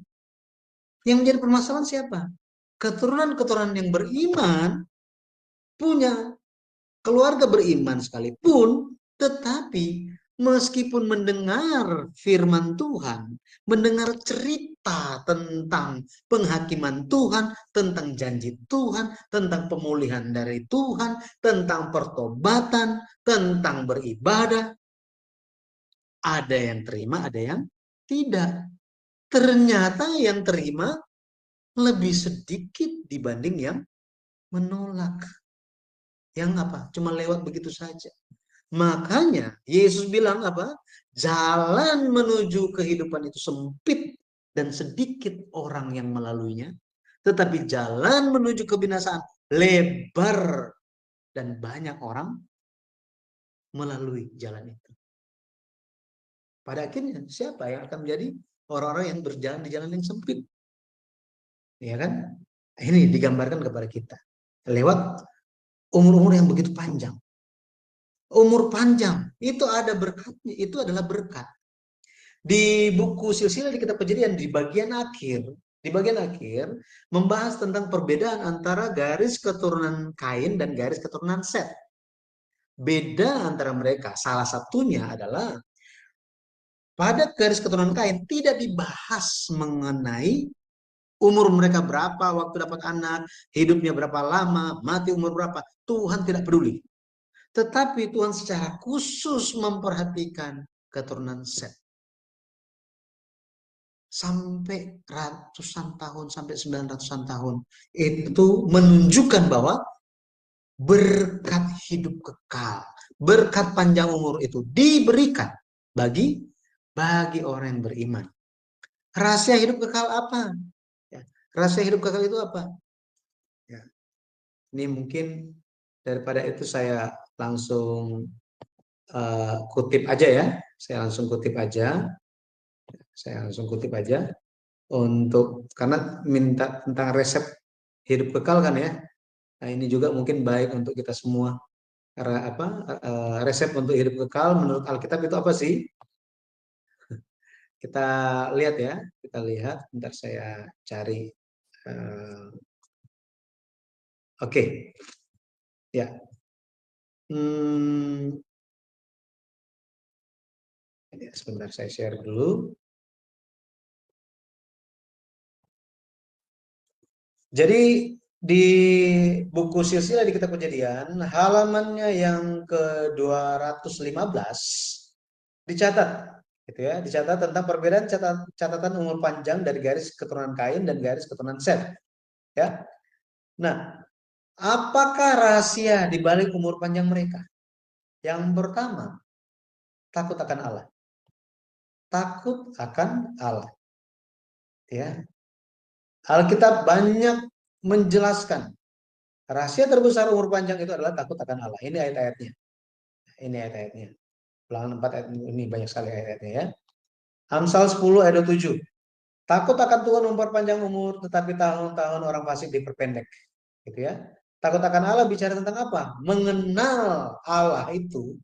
Yang menjadi permasalahan siapa? Keturunan-keturunan yang beriman, punya keluarga beriman sekalipun, tetapi meskipun mendengar firman Tuhan, mendengar cerita tentang penghakiman Tuhan, tentang janji Tuhan, tentang pemulihan dari Tuhan, tentang pertobatan, tentang beribadah, ada yang terima, ada yang tidak. Ternyata yang terima lebih sedikit dibanding yang menolak. Yang apa? Cuma lewat begitu saja. Makanya Yesus bilang apa? Jalan menuju kehidupan itu sempit dan sedikit orang yang melaluinya. Tetapi jalan menuju kebinasaan lebar dan banyak orang melalui jalan itu. Pada akhirnya siapa yang akan menjadi orang-orang yang berjalan di jalan yang sempit? Ya kan? Ini digambarkan kepada kita lewat umur-umur yang begitu panjang. Umur panjang itu ada berkatnya, itu adalah berkat. Di buku Silsilah di Kitab Kejadian di bagian akhir membahas tentang perbedaan antara garis keturunan Kain dan garis keturunan Set. Beda antara mereka salah satunya adalah pada garis keturunan Kain tidak dibahas mengenai umur mereka berapa, waktu dapat anak, hidupnya berapa lama, mati umur berapa. Tuhan tidak peduli. Tetapi Tuhan secara khusus memperhatikan keturunan Set. Sampai ratusan tahun, sampai 900-an tahun. Itu menunjukkan bahwa berkat hidup kekal, berkat panjang umur itu diberikan bagi orang yang beriman. Rahasia hidup kekal apa? Ya, rahasia hidup kekal itu apa? Ya, ini mungkin daripada itu saya langsung kutip aja ya. Saya langsung kutip aja untuk karena minta tentang resep hidup kekal kan ya. Nah, ini juga mungkin baik untuk kita semua. Karena apa? Resep untuk hidup kekal menurut Alkitab itu apa sih? Kita lihat ya, kita lihat. Bentar saya cari. Oke. Ya. Sebentar saya share dulu. Jadi di buku Silsilah di Kitab Kejadian, halamannya yang ke-215 dicatat, gitu ya, dicatat tentang perbedaan catatan umur panjang dari garis keturunan Kain dan garis keturunan Set, ya. Nah, apakah rahasia di balik umur panjang mereka? Yang pertama, takut akan Allah. Takut akan Allah. Ya. Alkitab banyak menjelaskan rahasia terbesar umur panjang itu adalah takut akan Allah. Ini ayat-ayatnya. Ini ayat-ayatnya. Ulangan 4 ayat ini banyak sekali ayat-ayatnya ya. Amsal 10 ayat 7. Takut akan Tuhan memperpanjang umur, tetapi tahun-tahun orang fasik diperpendek. Gitu ya. Takut akan Allah bicara tentang apa? Mengenal Allah itu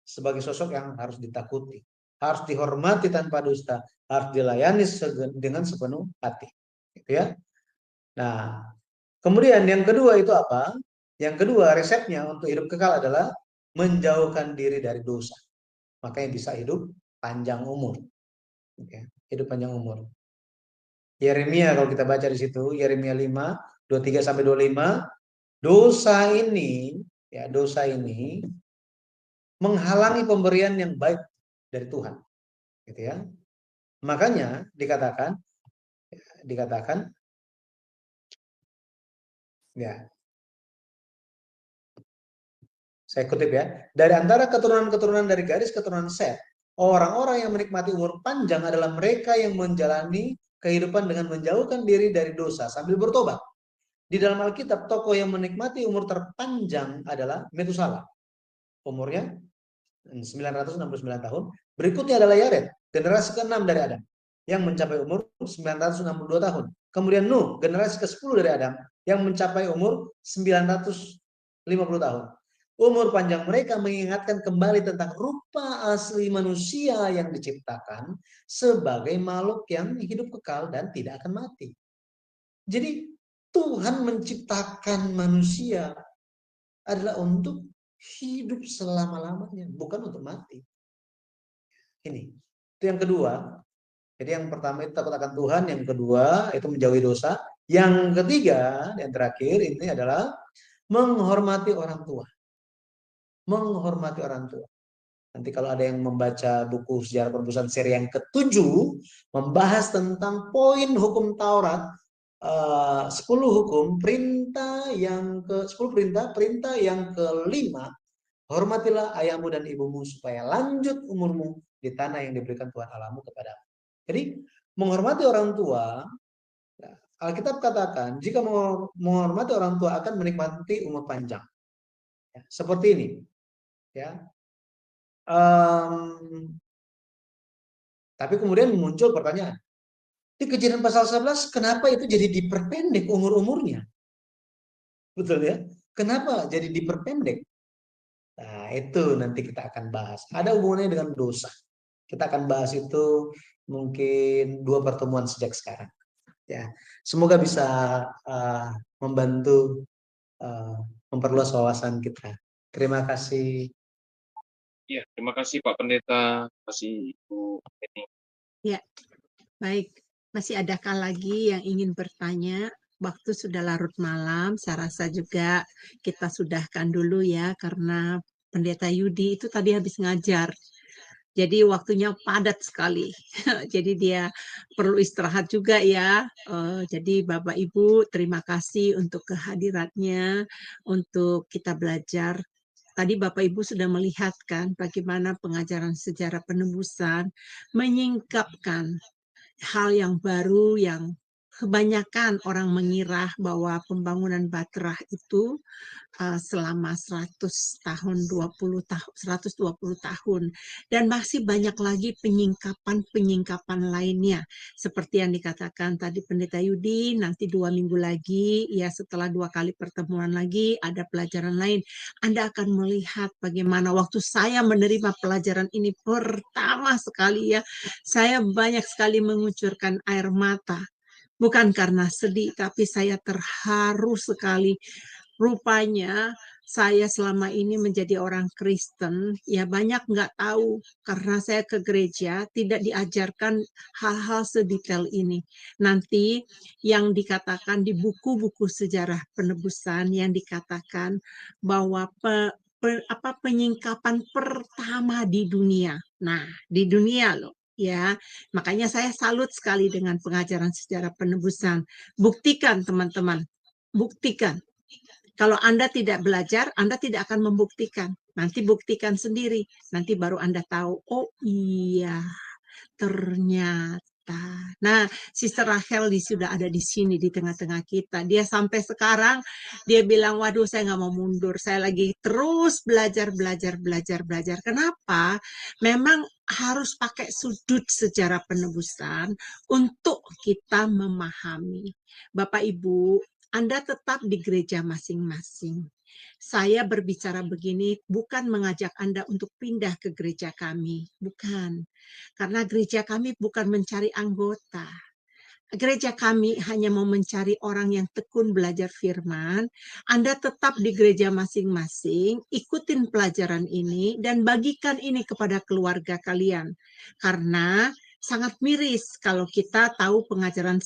sebagai sosok yang harus ditakuti, harus dihormati tanpa dusta, harus dilayani dengan sepenuh hati. Gitu ya. Nah, kemudian yang kedua itu apa? Yang kedua resepnya untuk hidup kekal adalah menjauhkan diri dari dosa. Makanya bisa hidup panjang umur. Oke, hidup panjang umur. Yeremia kalau kita baca di situ, Yeremia 5, 23 sampai 25, dosa ini menghalangi pemberian yang baik dari Tuhan. Gitu ya. Makanya dikatakan ya. Saya kutip ya, dari antara keturunan-keturunan dari garis keturunan Set, orang-orang yang menikmati umur panjang adalah mereka yang menjalani kehidupan dengan menjauhkan diri dari dosa sambil bertobat. Di dalam Alkitab, tokoh yang menikmati umur terpanjang adalah Metusalah. Umurnya 969 tahun. Berikutnya adalah Yared, generasi ke-6 dari Adam. yang mencapai umur 962 tahun. Kemudian Nuh, generasi ke-10 dari Adam, yang mencapai umur 950 tahun. Umur panjang mereka mengingatkan kembali tentang rupa asli manusia yang diciptakan sebagai makhluk yang hidup kekal dan tidak akan mati. Jadi Tuhan menciptakan manusia adalah untuk hidup selama-lamanya, bukan untuk mati. Ini. Itu yang kedua. Jadi yang pertama itu takut akan Tuhan, yang kedua itu menjauhi dosa. Yang ketiga dan terakhir ini adalah menghormati orang tua. Menghormati orang tua. Nanti kalau ada yang membaca buku Sejarah Penebusan seri yang ke-7, membahas tentang poin hukum Taurat, 10 hukum, perintah yang ke-10 perintah yang ke-5, hormatilah ayahmu dan ibumu supaya lanjut umurmu di tanah yang diberikan Tuhan Allahmu kepadamu. Jadi menghormati orang tua, Alkitab katakan jika menghormati orang tua akan menikmati umur panjang. Ya, seperti ini. Ya. Tapi kemudian muncul pertanyaan. Di Kejadian pasal 11 kenapa itu jadi diperpendek umur-umurnya? Betul ya? Kenapa jadi diperpendek? Nah, itu nanti kita akan bahas. Ada hubungannya dengan dosa. Kita akan bahas itu mungkin 2 pertemuan sejak sekarang. Ya, semoga bisa membantu memperluas wawasan kita. Terima kasih. Ya, terima kasih Pak Pendeta, terima kasih Ibu Eni. Ya, baik. Masih adakah lagi yang ingin bertanya? Waktu sudah larut malam, saya rasa juga kita sudahkan dulu ya, karena Pendeta Yudi itu tadi habis ngajar. Jadi waktunya padat sekali. Jadi dia perlu istirahat juga ya. Jadi Bapak Ibu terima kasih untuk kehadirannya, untuk kita belajar. Tadi Bapak Ibu sudah melihat kan bagaimana pengajaran sejarah penebusan menyingkapkan hal yang baru yang kebanyakan orang mengira bahwa pembangunan Batrah itu selama 100 tahun, 20 tahun, 120 tahun. Dan masih banyak lagi penyingkapan-penyingkapan lainnya. Seperti yang dikatakan tadi Pendeta Yudi, nanti 2 minggu lagi, ya setelah 2 kali pertemuan lagi, ada pelajaran lain. Anda akan melihat bagaimana waktu saya menerima pelajaran ini pertama sekali ya, saya banyak sekali mengucurkan air mata. Bukan karena sedih, tapi saya terharu sekali. Rupanya saya selama ini menjadi orang Kristen, ya banyak nggak tahu karena saya ke gereja tidak diajarkan hal-hal sedetail ini. Nanti yang dikatakan di buku-buku sejarah penebusan yang dikatakan bahwa penyingkapan pertama di dunia. Nah, di dunia loh. Ya, makanya saya salut sekali dengan pengajaran sejarah penebusan. Buktikan teman-teman, buktikan. Kalau Anda tidak belajar, Anda tidak akan membuktikan. Nanti buktikan sendiri. Nanti baru Anda tahu, oh iya, ternyata. Nah, Sister Rachel sudah ada di sini di tengah-tengah kita. Dia sampai sekarang, dia bilang, waduh saya nggak mau mundur. Saya lagi terus belajar. Kenapa? Memang harus pakai sudut sejarah penebusan untuk kita memahami. Bapak Ibu, Anda tetap di gereja masing-masing. Saya berbicara begini bukan mengajak Anda untuk pindah ke gereja kami, bukan. Karena gereja kami bukan mencari anggota. Gereja kami hanya mau mencari orang yang tekun belajar firman. Anda tetap di gereja masing-masing, ikutin pelajaran ini, dan bagikan ini kepada keluarga kalian. Karena sangat miris kalau kita tahu pengajaran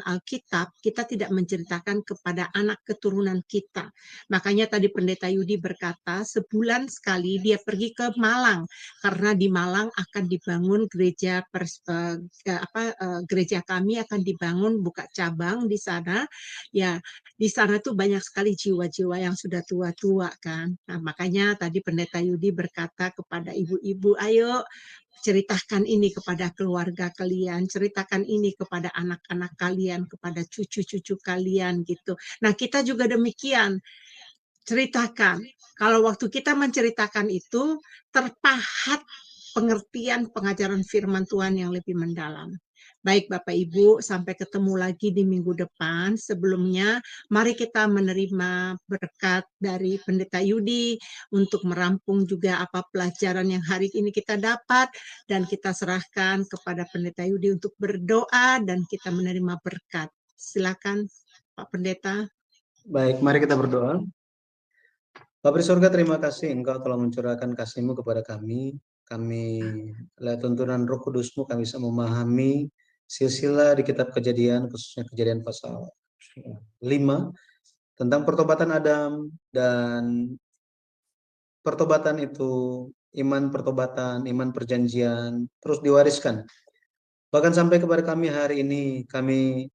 Alkitab, kita tidak menceritakan kepada anak keturunan kita. Makanya tadi Pendeta Yudi berkata, sebulan sekali dia pergi ke Malang, karena di Malang akan dibangun gereja gereja kami akan dibangun, buka cabang di sana. Ya, di sana tuh banyak sekali jiwa-jiwa yang sudah tua-tua kan. Nah, makanya tadi Pendeta Yudi berkata kepada ibu-ibu, ayo ceritakan ini kepada keluarga kalian, ceritakan ini kepada anak-anak kalian, kepada cucu-cucu kalian gitu. Nah, kita juga demikian. Ceritakan. Kalau waktu kita menceritakan itu terpahat pengertian pengajaran firman Tuhan yang lebih mendalam. Baik Bapak Ibu, sampai ketemu lagi di minggu depan. Sebelumnya, mari kita menerima berkat dari Pendeta Yudi untuk merampung juga apa pelajaran yang hari ini kita dapat, dan kita serahkan kepada Pendeta Yudi untuk berdoa dan kita menerima berkat. Silakan Pak Pendeta. Baik, mari kita berdoa. Bapa di surga, terima kasih Engkau telah mencurahkan kasih-Mu kepada kami. Kami lewat tuntunan Roh Kudus-Mu kami bisa memahami silsilah di kitab Kejadian, khususnya Kejadian pasal 5 tentang pertobatan Adam, dan pertobatan itu, iman pertobatan, iman perjanjian terus diwariskan. Bahkan sampai kepada kami hari ini, kami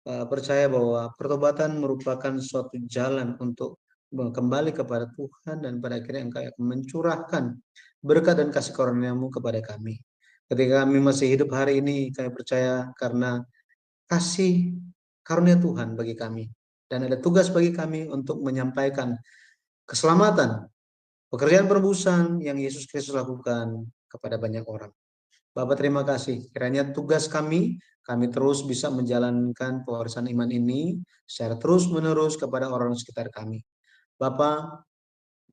percaya bahwa pertobatan merupakan suatu jalan untuk kembali kepada Tuhan, dan pada akhirnya Engkau akan mencurahkan berkat dan kasih karunia-Mu kepada kami. Ketika kami masih hidup hari ini, kami percaya karena kasih karunia Tuhan bagi kami, dan ada tugas bagi kami untuk menyampaikan keselamatan, pekerjaan penebusan yang Yesus Kristus lakukan kepada banyak orang. Bapak terima kasih, kiranya tugas kami terus bisa menjalankan pewarisan iman ini secara terus-menerus kepada orang sekitar kami. Bapak,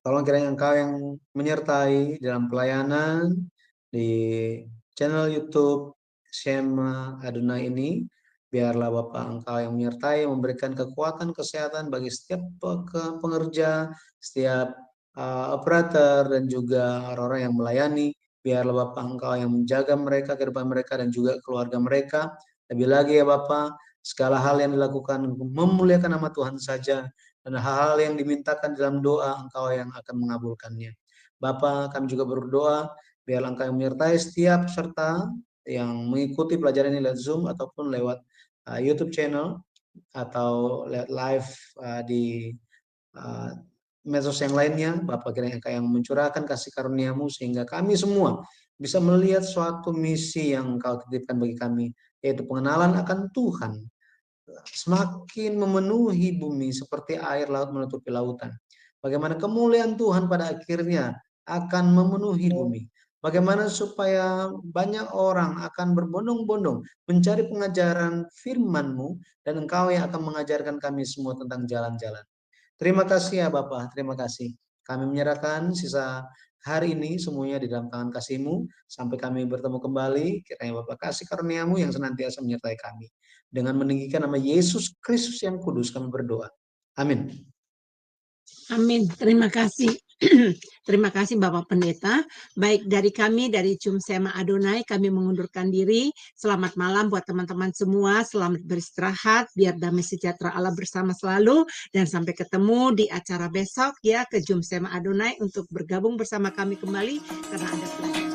tolong kiranya Engkau yang menyertai dalam pelayanan di channel YouTube Shema Adonai ini. Biarlah Bapak Engkau yang menyertai, memberikan kekuatan, kesehatan bagi setiap pengerja, setiap operator, dan juga orang-orang yang melayani. Biarlah Bapak Engkau yang menjaga mereka, kehidupan mereka, dan juga keluarga mereka. Lebih lagi ya Bapak, segala hal yang dilakukan memuliakan nama Tuhan saja, dan hal-hal yang dimintakan dalam doa Engkau yang akan mengabulkannya. Bapak, kami juga berdoa, biarlah Engkau yang menyertai setiap peserta yang mengikuti pelajaran ini lewat Zoom ataupun lewat YouTube channel atau lewat live di medsos yang lainnya. Bapak, kiranya Engkau yang mencurahkan kasih karunia-Mu sehingga kami semua bisa melihat suatu misi yang Engkau titipkan bagi kami, yaitu pengenalan akan Tuhan semakin memenuhi bumi seperti air laut menutupi lautan. Bagaimana kemuliaan Tuhan pada akhirnya akan memenuhi bumi. Bagaimana supaya banyak orang akan berbondong-bondong mencari pengajaran firman-Mu, dan Engkau yang akan mengajarkan kami semua tentang jalan-jalan. Terima kasih ya Bapak, terima kasih. Kami menyerahkan sisa hari ini semuanya di dalam tangan kasih-Mu. Sampai kami bertemu kembali, kiranya Bapak kasih karunia-Mu yang senantiasa menyertai kami. Dengan meninggikan nama Yesus Kristus yang kudus kami berdoa. Amin. Amin. Terima kasih. Terima kasih Bapak Pendeta. Baik, dari kami, dari Jum Shema Adonai, kami mengundurkan diri. Selamat malam buat teman-teman semua. Selamat beristirahat. Biar damai sejahtera Allah bersama selalu. Dan sampai ketemu di acara besok ya, ke Jum Shema Adonai untuk bergabung bersama kami kembali karena ada pelajaran.